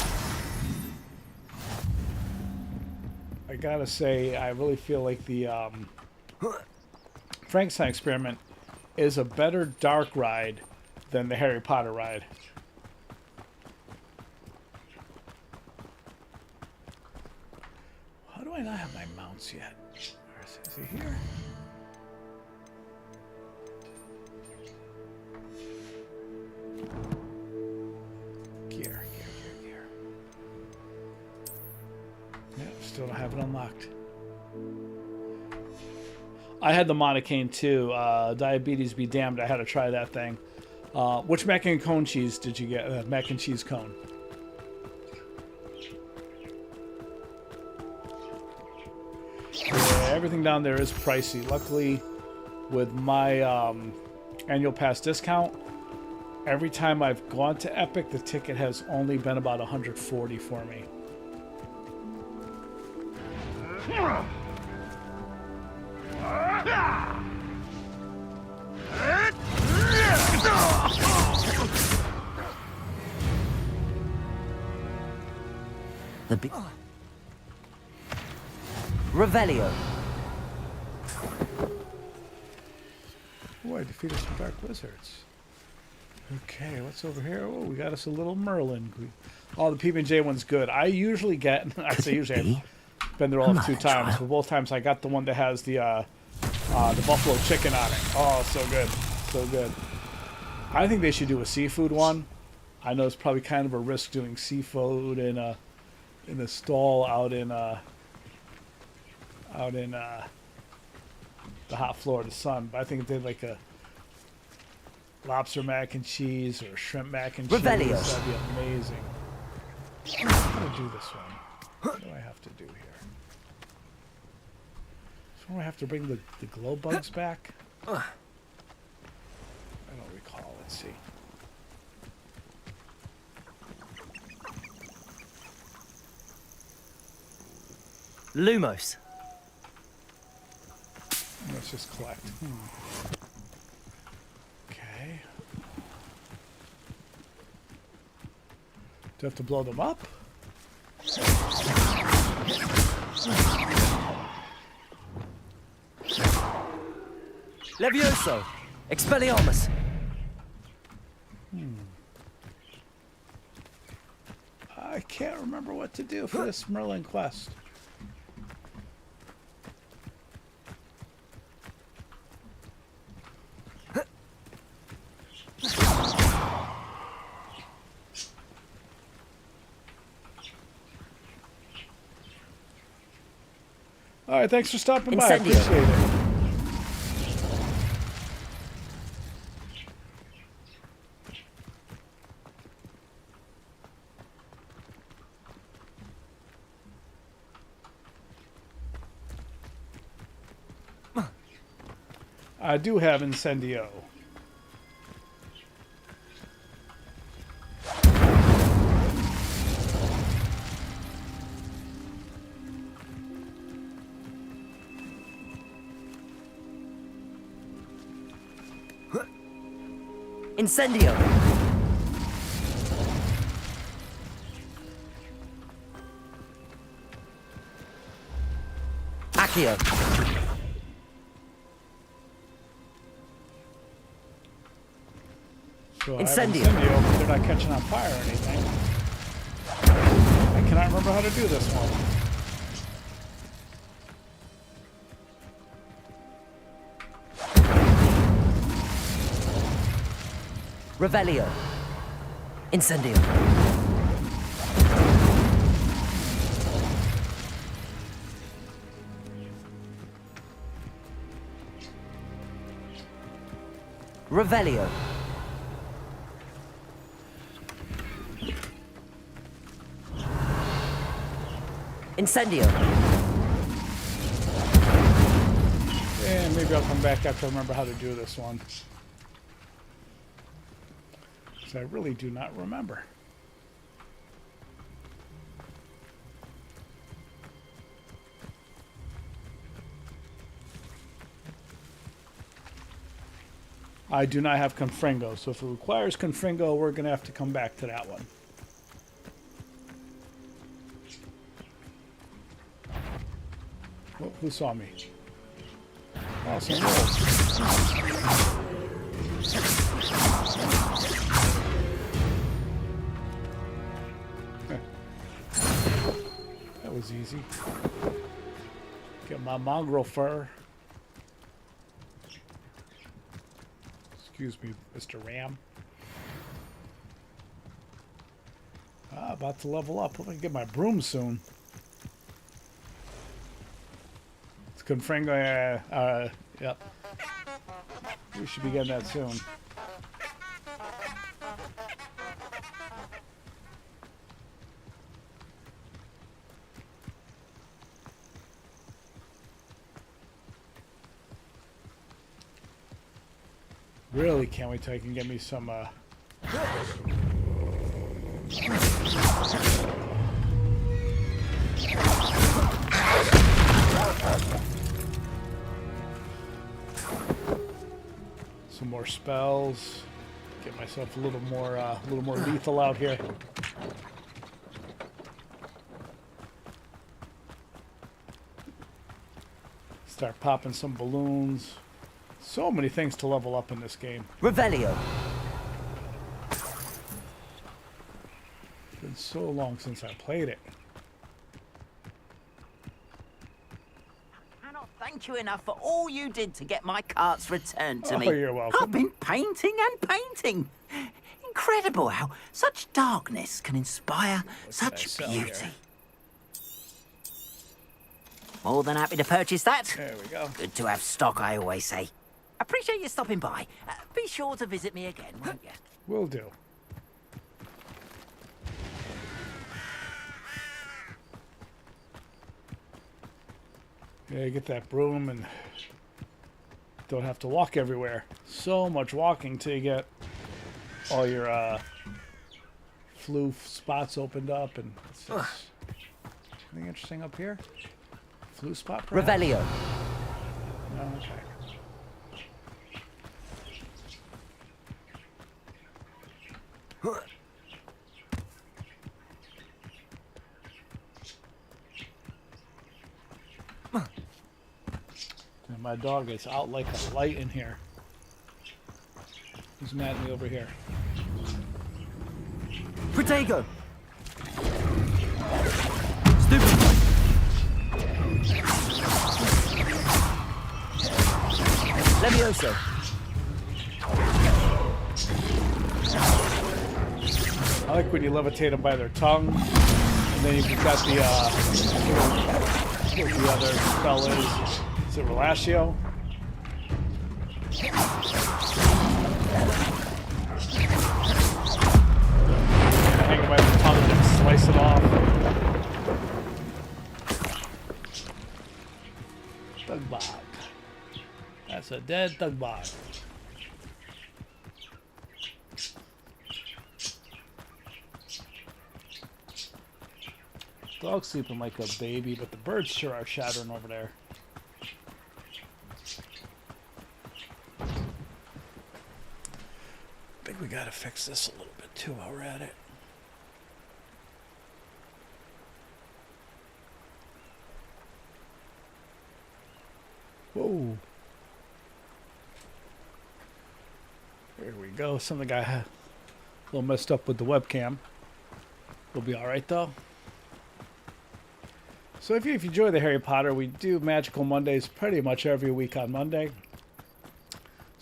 I gotta say, I really feel like the Frankenstein Experiment is a better dark ride than the Harry Potter ride. How do I not have my mounts yet? Where is he here? Gear. Yep, still don't have it unlocked. I had the Monocane too. Diabetes be damned, I had to try that thing. Which mac and cone cheese did you get? Mac and cheese cone. Yeah, everything down there is pricey. Luckily, with my annual pass discount, every time I've gone to Epic, the ticket has only been about $140 for me. The big Revelio. Oh, I defeated some dark wizards. Okay, what's over here? Oh, we got us a little Merlin. Oh, the PB&J one's good. I usually get, I say usually, I've been there all 2 times, but both times I got the one that has the buffalo chicken on it. Oh, so good. So good. I think they should do a seafood one. I know it's probably kind of a risk doing seafood in the stall out in the hot Florida sun, but I think if they did like a lobster mac and cheese or shrimp mac and cheese, that'd be amazing. I'm gonna do this one. What do I have to do here? So I have to bring the glow bugs back? I don't recall. Let's see. Lumos. Let's just collect. Okay. Do I have to blow them up? Levioso. Expelliarmus. I can't remember what to do for this Merlin quest. All right, thanks for stopping by. I appreciate it. I do have Incendio. Incendio. Accio. So Incendio. Incendio, but they're not catching on fire or anything. I cannot remember how to do this one. Revelio. Incendio. Revelio. Incendio. And maybe I'll come back after I remember how to do this one. Because I really do not remember. I do not have Confringo, so if it requires Confringo, we're going to have to come back to that one. Oh, who saw me? Oh, someone else. That was easy. Get my mongrel fur. Excuse me, Mr. Ram. About to level up. I'm going to get my broom soon. It's Confringo. Yep. We should be getting that soon. Really can't wait till I can get me some more spells. Get myself a little more lethal out here. Start popping some balloons. So many things to level up in this game. Revelio. It's been so long since I played it. I cannot thank you enough for all you did to get my carts returned to me. Oh, you're welcome. I've been painting and painting. Incredible how such darkness can inspire such beauty. Here? More than happy to purchase that. There we go. Good to have stock, I always say. Appreciate you stopping by. Be sure to visit me again, won't you? Will do. Yeah, get that broom and don't have to walk everywhere. So much walking till you get all your flu spots opened up. And anything interesting up here? Flu spot, perhaps? Revelio. No, okay. And my dog is out like a light in here. He's mad at me over here. Protego. Stupid. Levioso. I like when you levitate them by their tongue, and then you've got the what the other spell is. Is it Relatio? Hang it by the tongue and then slice it off. Thugbog. That's a dead Thugbog. Dog's sleeping like a baby, but the birds sure are shattering over there. I think we gotta fix this a little bit too while we're at it. Whoa. There we go. Something got a little messed up with the webcam. We'll be alright though. So if you enjoy the Harry Potter, we do Magical Mondays pretty much every week on Monday.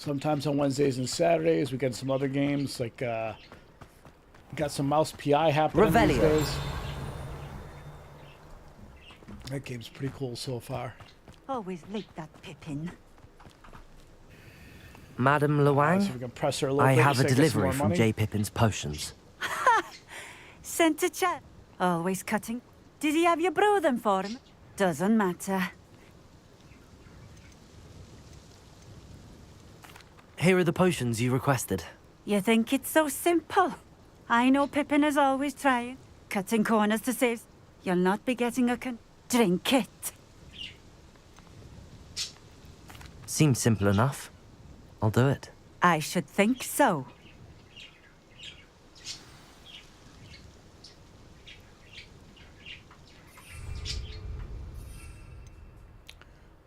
Sometimes on Wednesdays and Saturdays, we get some other games like got some Mouse PI happening these days. That game's pretty cool so far. Always like that Pippin. Madam Luang, So we can press her a little I bit have so a I get some delivery more from money. J. Pippin's potions. Sent to chat. Always cutting. Did he have you brew them for him? Doesn't matter. Here are the potions you requested. You think it's so simple? I know Pippin is always trying. Cutting corners to save. You'll not be getting a drink it. Seems simple enough. I'll do it. I should think so.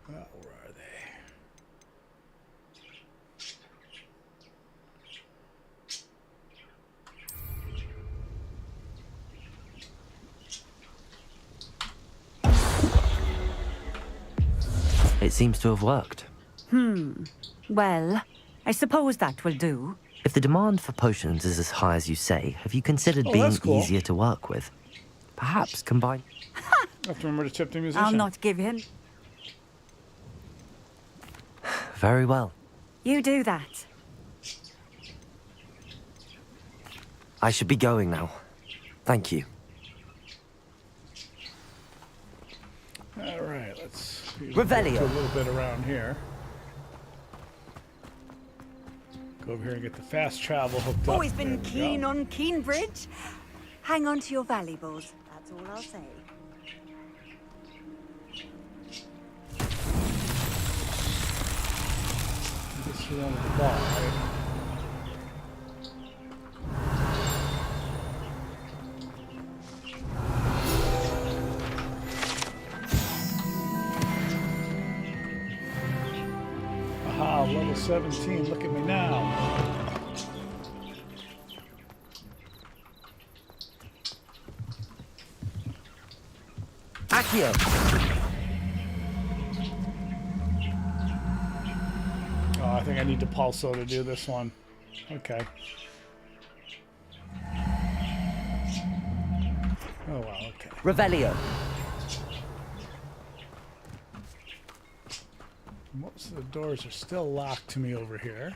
Where are they? It seems to have worked. Well, I suppose that will do. If the demand for potions is as high as you say, have you considered being that's cool. easier to work with? Perhaps combine... I have to remember to tip the musician. I'll not give him. Very well. You do that. I should be going now. Thank you. All right, let's Revelio. do a little bit around here. Go over here and get the fast travel hooked up. Always been There we keen go. on Keenbridge. Hang on to your valuables. That's all I'll say. This is one with the ball, right? Aha, level 17. Look at me now. Accio! Oh, I think I need to pulso to do this one. Okay. Oh, wow, okay. Revelio. Most of the doors are still locked to me over here.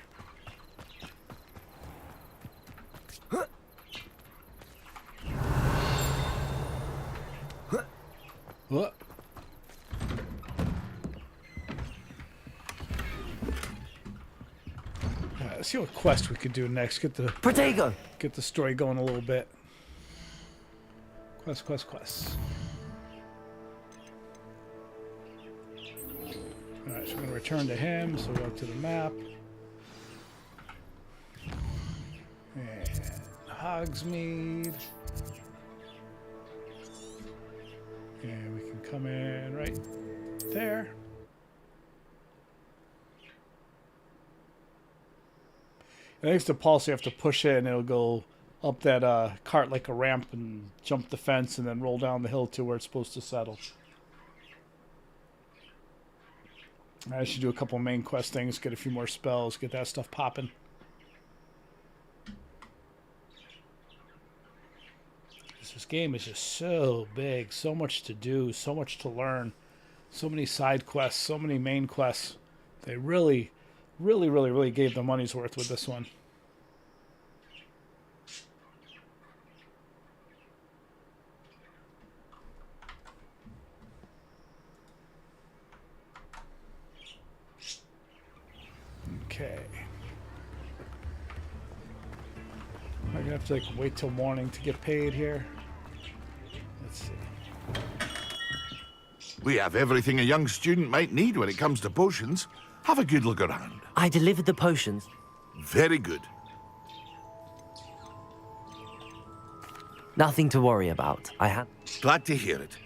What? Let's see what quest we could do next. Get the Protego! Get the story going a little bit. Quest. Alright, so we're gonna return to him, so we go to the map. And Hogsmeade. And we can come in right there. I think it's the pulse, you have to push it and it'll go up that cart like a ramp and jump the fence and then roll down the hill to where it's supposed to settle. I should do a couple main quest things, get a few more spells, get that stuff popping. This game is just so big, so much to do, so much to learn, so many side quests, so many main quests. They really gave the money's worth with this one. Okay. I'm gonna have to like wait till morning to get paid here. Let's see. We have everything a young student might need when it comes to potions. Have a good look around. I delivered the potions. Very good. Nothing to worry about. I had... Glad to hear it.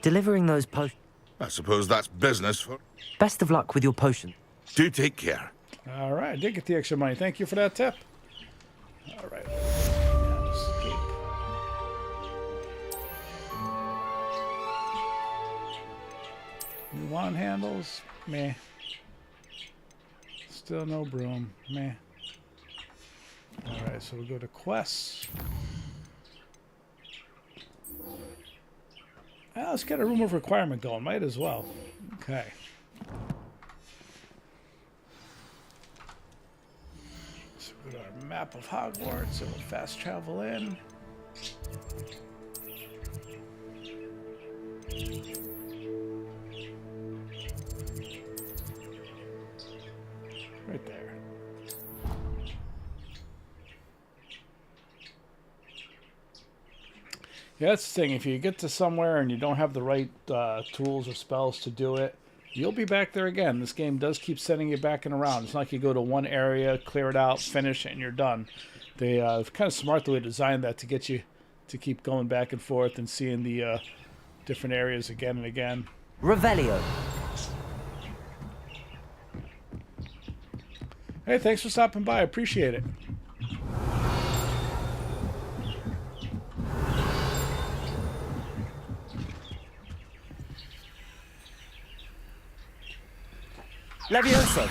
Delivering those potions... I suppose that's business for... Best of luck with your potion. Do take care. All right, I did get the extra money. Thank you for that tip. All right. Now escape. New wand handles. Meh. Still no broom. Meh. Alright, so we'll go to quests. Let's get a room of requirement going. Might as well. Okay. So we go to our map of Hogwarts and we'll fast travel in. Right there. Yeah, that's the thing. If you get to somewhere and you don't have the right tools or spells to do it, you'll be back there again. This game does keep sending you back and around. It's not like you go to one area, clear it out, finish it, and you're done. They kind of smart the way to design that to get you to keep going back and forth and seeing the different areas again and again. Revelio. Hey, thanks for stopping by. I appreciate it. Levioso.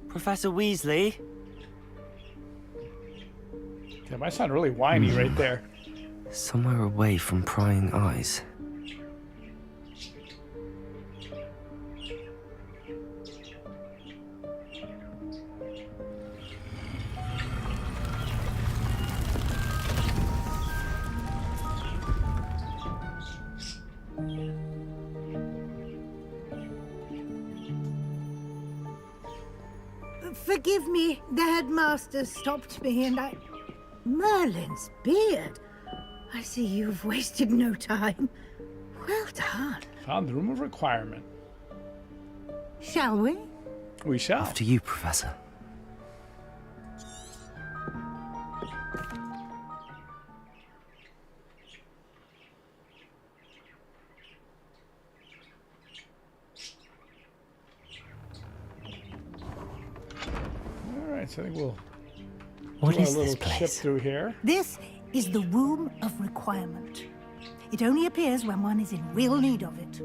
Professor Weasley. Damn, I sound really whiny right there. Somewhere away from prying eyes. Forgive me, the headmaster stopped me and I... Merlin's beard. I see you've wasted no time. Well done. Found the room of requirement. Shall we? We shall. After you, Professor. Alright, so I think we'll What do is a this little chip place? through here. This is the Room of Requirement. It only appears when one is in real need of it.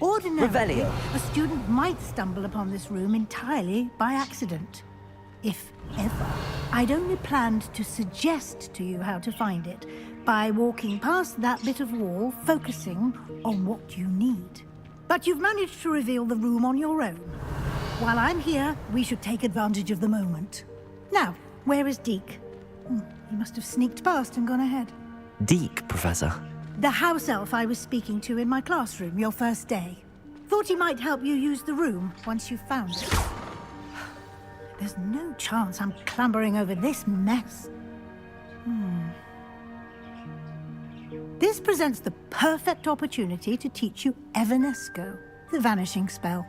Ordinarily, Revelio. a student might stumble upon this room entirely by accident. If ever. I'd only planned to suggest to you how to find it by walking past that bit of wall, focusing on what you need. But you've managed to reveal the room on your own. While I'm here, we should take advantage of the moment. Now, where is Deke? He must have sneaked past and gone ahead. Deke, Professor. The house elf I was speaking to in my classroom your first day. Thought he might help you use the room once you've found it. There's no chance I'm clambering over this mess. This presents the perfect opportunity to teach you Evanesco, the vanishing spell.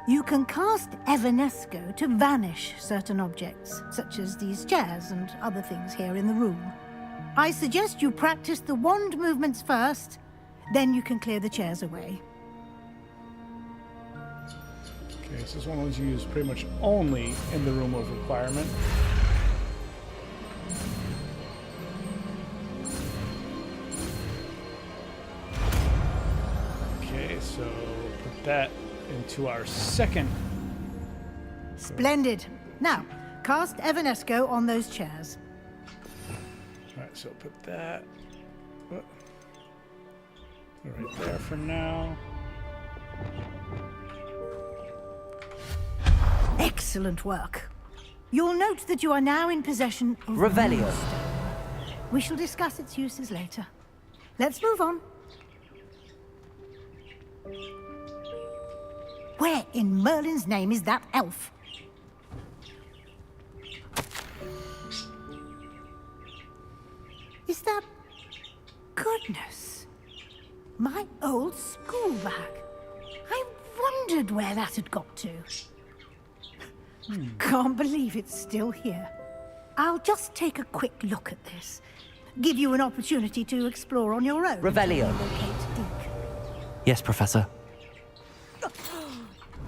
You can cast Evanesco to vanish certain objects, such as these chairs and other things here in the room. I suggest you practice the wand movements first, then you can clear the chairs away. Okay, so this one was used pretty much only in the room of requirement. Okay, so put that into our second. Splendid. Now, cast Evanesco on those chairs. Alright, so put that right there for now. Excellent work. You'll note that you are now in possession of Revelio. Moonstone. We shall discuss its uses later. Let's move on. Where in Merlin's name is that elf? Is that... Goodness. My old school bag. I wondered where that had got to. Can't believe it's still here. I'll just take a quick look at this. give you an opportunity to explore on your own. Revelio. Locate Deke. Yes, Professor.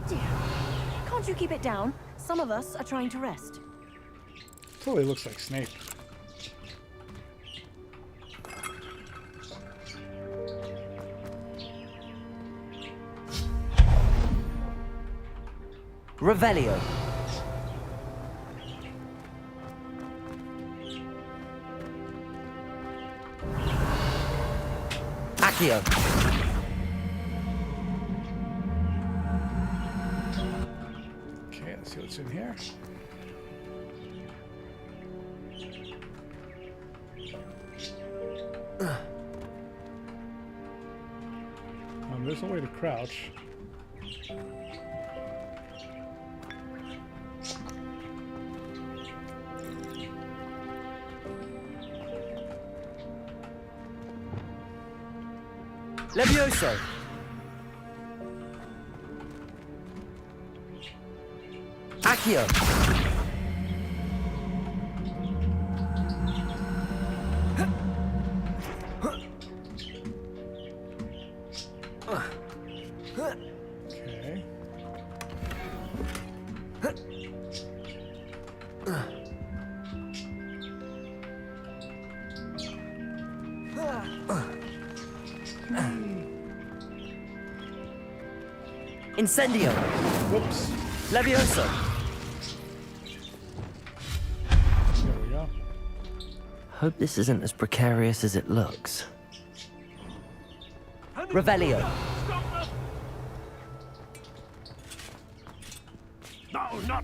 Dear, can't you keep it down? Some of us are trying to rest. Totally looks like Snape. Revelio. Accio. Okay, let's see what's in here. There's a way to crouch. Levioso. Accio. Okay. Incendio. Whoops. Levioso. There we go. Hope this isn't as precarious as it looks. Revelio. No, not...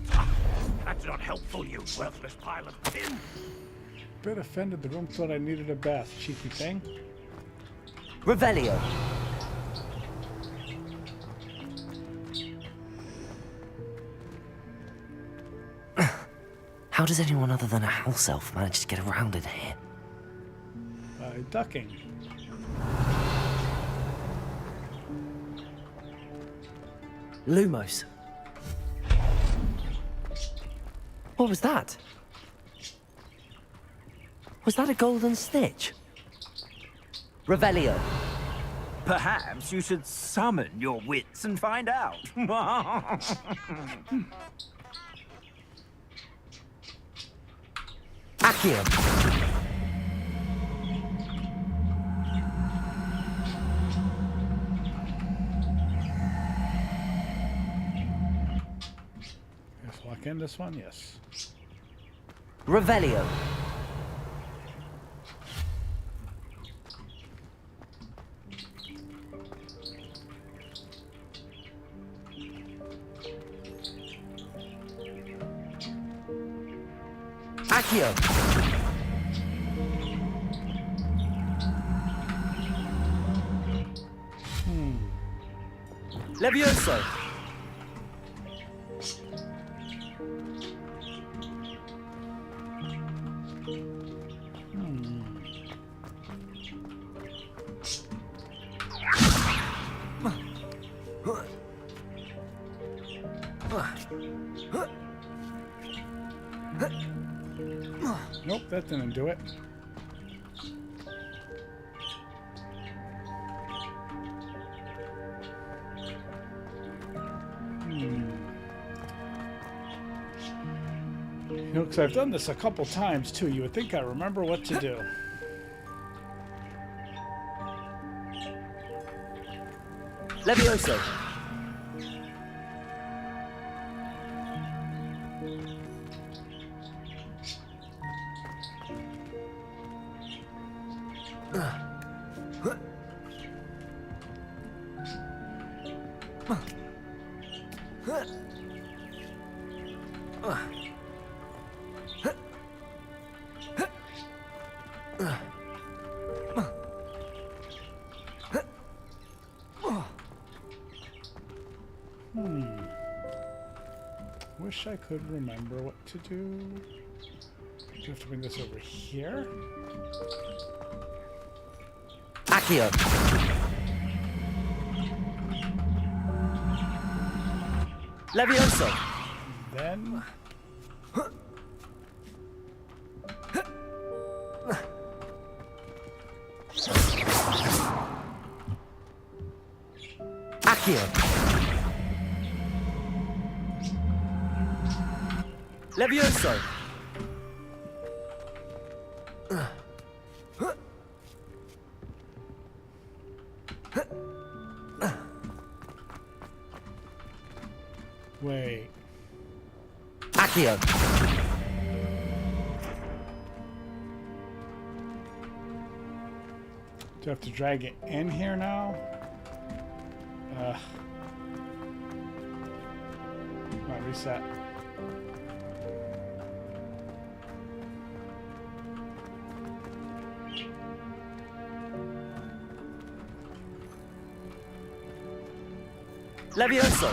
That's not helpful, you worthless pile of tin. Bit offended. The room thought I needed a bath. Cheeky thing. Revelio. How does anyone other than a house elf manage to get around in here? By ducking. Lumos. What was that? Was that a golden snitch? Revelio. Perhaps you should summon your wits and find out. Accio. Let's walk in this one, yes. Revelio. Accio. Levioso. Nope, that didn't do it. You know, because I've done this a couple times too. You would think I remember what to do. Levioso. Wish I could remember what to do. Do you have to bring this over here? Accio. Levioso. Then... Accio. Levioso. Wait. Accio. Do I have to drag it in here now? Come on, reset. Levioso.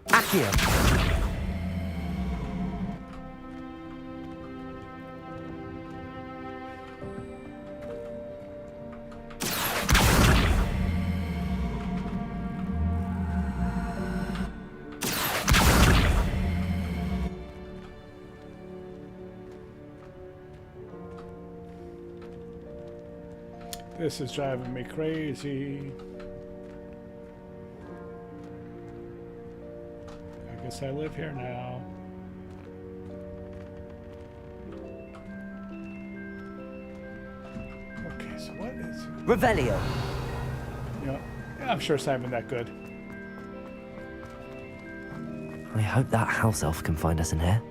Accio. This is driving me crazy. I guess I live here now. Okay, so what is... Revelio. Yeah, I'm sure it's not even that good. I hope that house elf can find us in here.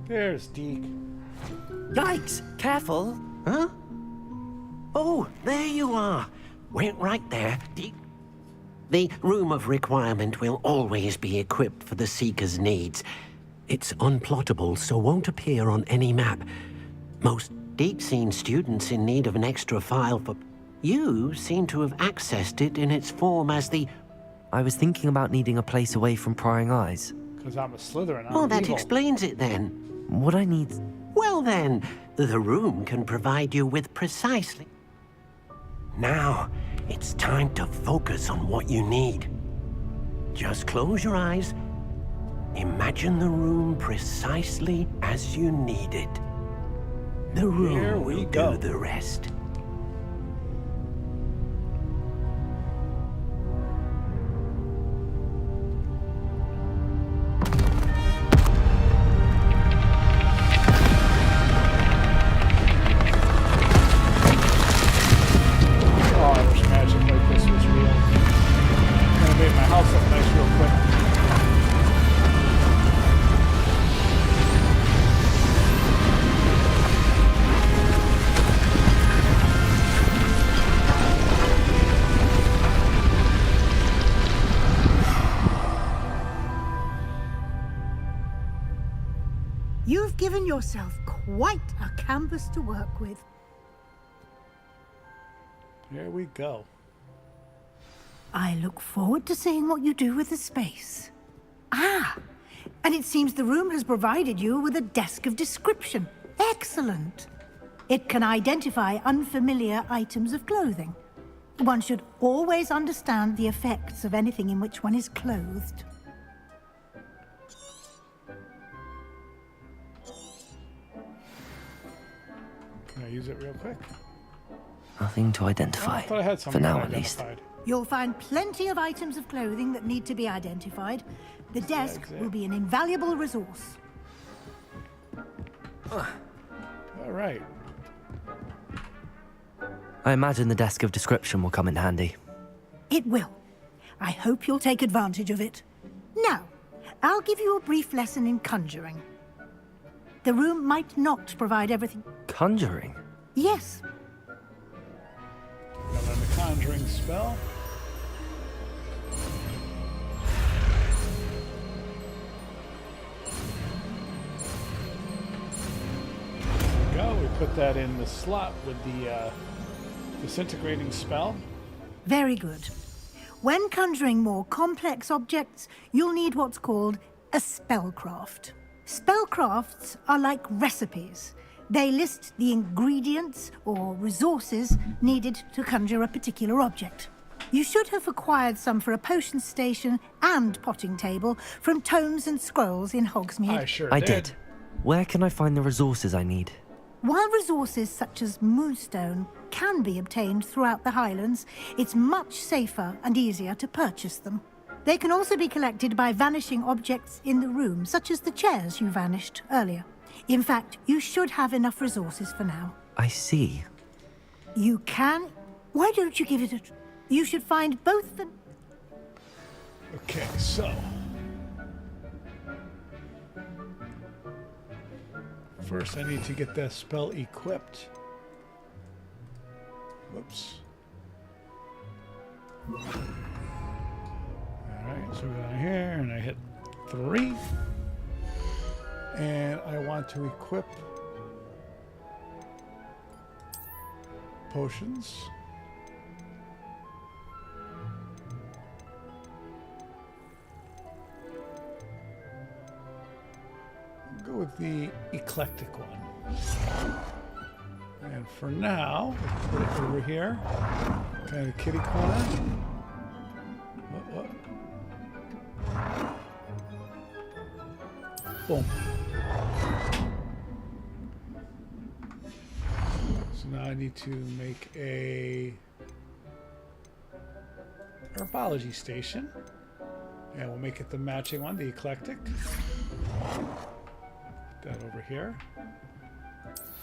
There's Deke. Yikes! Careful! Huh? Oh, there you are. Wait right there. The Room of Requirement will always be equipped for the Seeker's needs. It's unplottable, so won't appear on any map. Most deep-seen students in need of an extra file for... You seem to have accessed it in its form as the... I was thinking about needing a place away from prying eyes. Because I'm a Slytherin. Well, that evil. explains it then. What I need... Well then, the room can provide you with precisely... Now, it's time to focus on what you need. Just close your eyes. Imagine the room precisely as you need it. The room will do the rest. You've given yourself quite a canvas to work with. Here we go. I look forward to seeing what you do with the space. Ah, and it seems the room has provided you with a desk of description. Excellent. It can identify unfamiliar items of clothing. One should always understand the effects of anything in which one is clothed. Can I use it real quick? Nothing to identify. I thought I had for something now, at least. identified. You'll find plenty of items of clothing that need to be identified. The desk will be an invaluable resource. All right. I imagine the desk of description will come in handy. It will. I hope you'll take advantage of it. Now, I'll give you a brief lesson in conjuring. The room might not provide everything. Conjuring? Yes. Got on the conjuring spell. There we go. We put that in the slot with the disintegrating spell. Very good. When conjuring more complex objects, you'll need what's called a spellcraft. Spellcrafts are like recipes. They list the ingredients or resources needed to conjure a particular object. You should have acquired some for a potion station and potting table from tomes and scrolls in Hogsmeade. I did. Where can I find the resources I need? While resources such as moonstone can be obtained throughout the Highlands, it's much safer and easier to purchase them. They can also be collected by vanishing objects in the room, such as the chairs you vanished earlier. In fact, you should have enough resources for now. I see. You can... Why don't you give it a... You should find both the... Okay, so... First, I need to get that spell equipped. Whoops. Alright, so we go down here, and I hit 3. And I want to equip potions. Go with the eclectic one. And for now, put it over here. Kind of kitty corner. What? Boom. So now I need to make a herbology station. And we'll make it the matching one, the eclectic. Put that over here.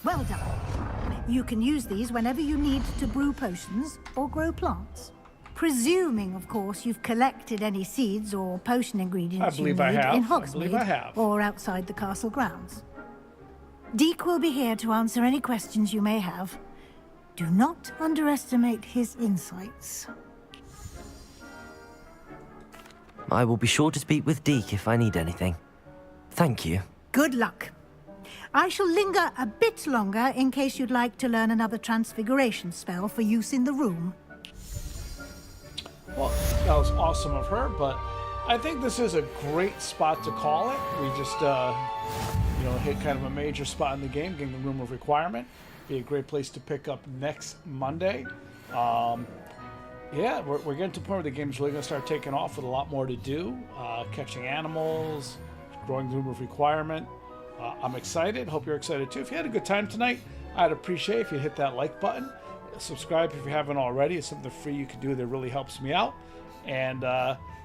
Well done. You can use these whenever you need to brew potions or grow plants. Presuming, of course, you've collected any seeds or potion ingredients you need in Hogsmeade or outside the castle grounds. Deek will be here to answer any questions you may have. Do not underestimate his insights. I will be sure to speak with Deek if I need anything. Thank you. Good luck. I shall linger a bit longer in case you'd like to learn another transfiguration spell for use in the room. Well, that was awesome of her, but I think this is a great spot to call it. We just, hit kind of a major spot in the game, getting the Room of Requirement. Be a great place to pick up next Monday. Yeah, we're getting to the point where the game's really going to start taking off with a lot more to do. Catching animals, growing the Room of Requirement. I'm excited. Hope you're excited too. If you had a good time tonight, I'd appreciate if you hit that like button. Subscribe if you haven't already. It's something free you can do that really helps me out. And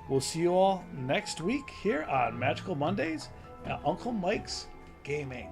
we'll see you all next week here on Magical Mondays at Uncle Mike's Gaming.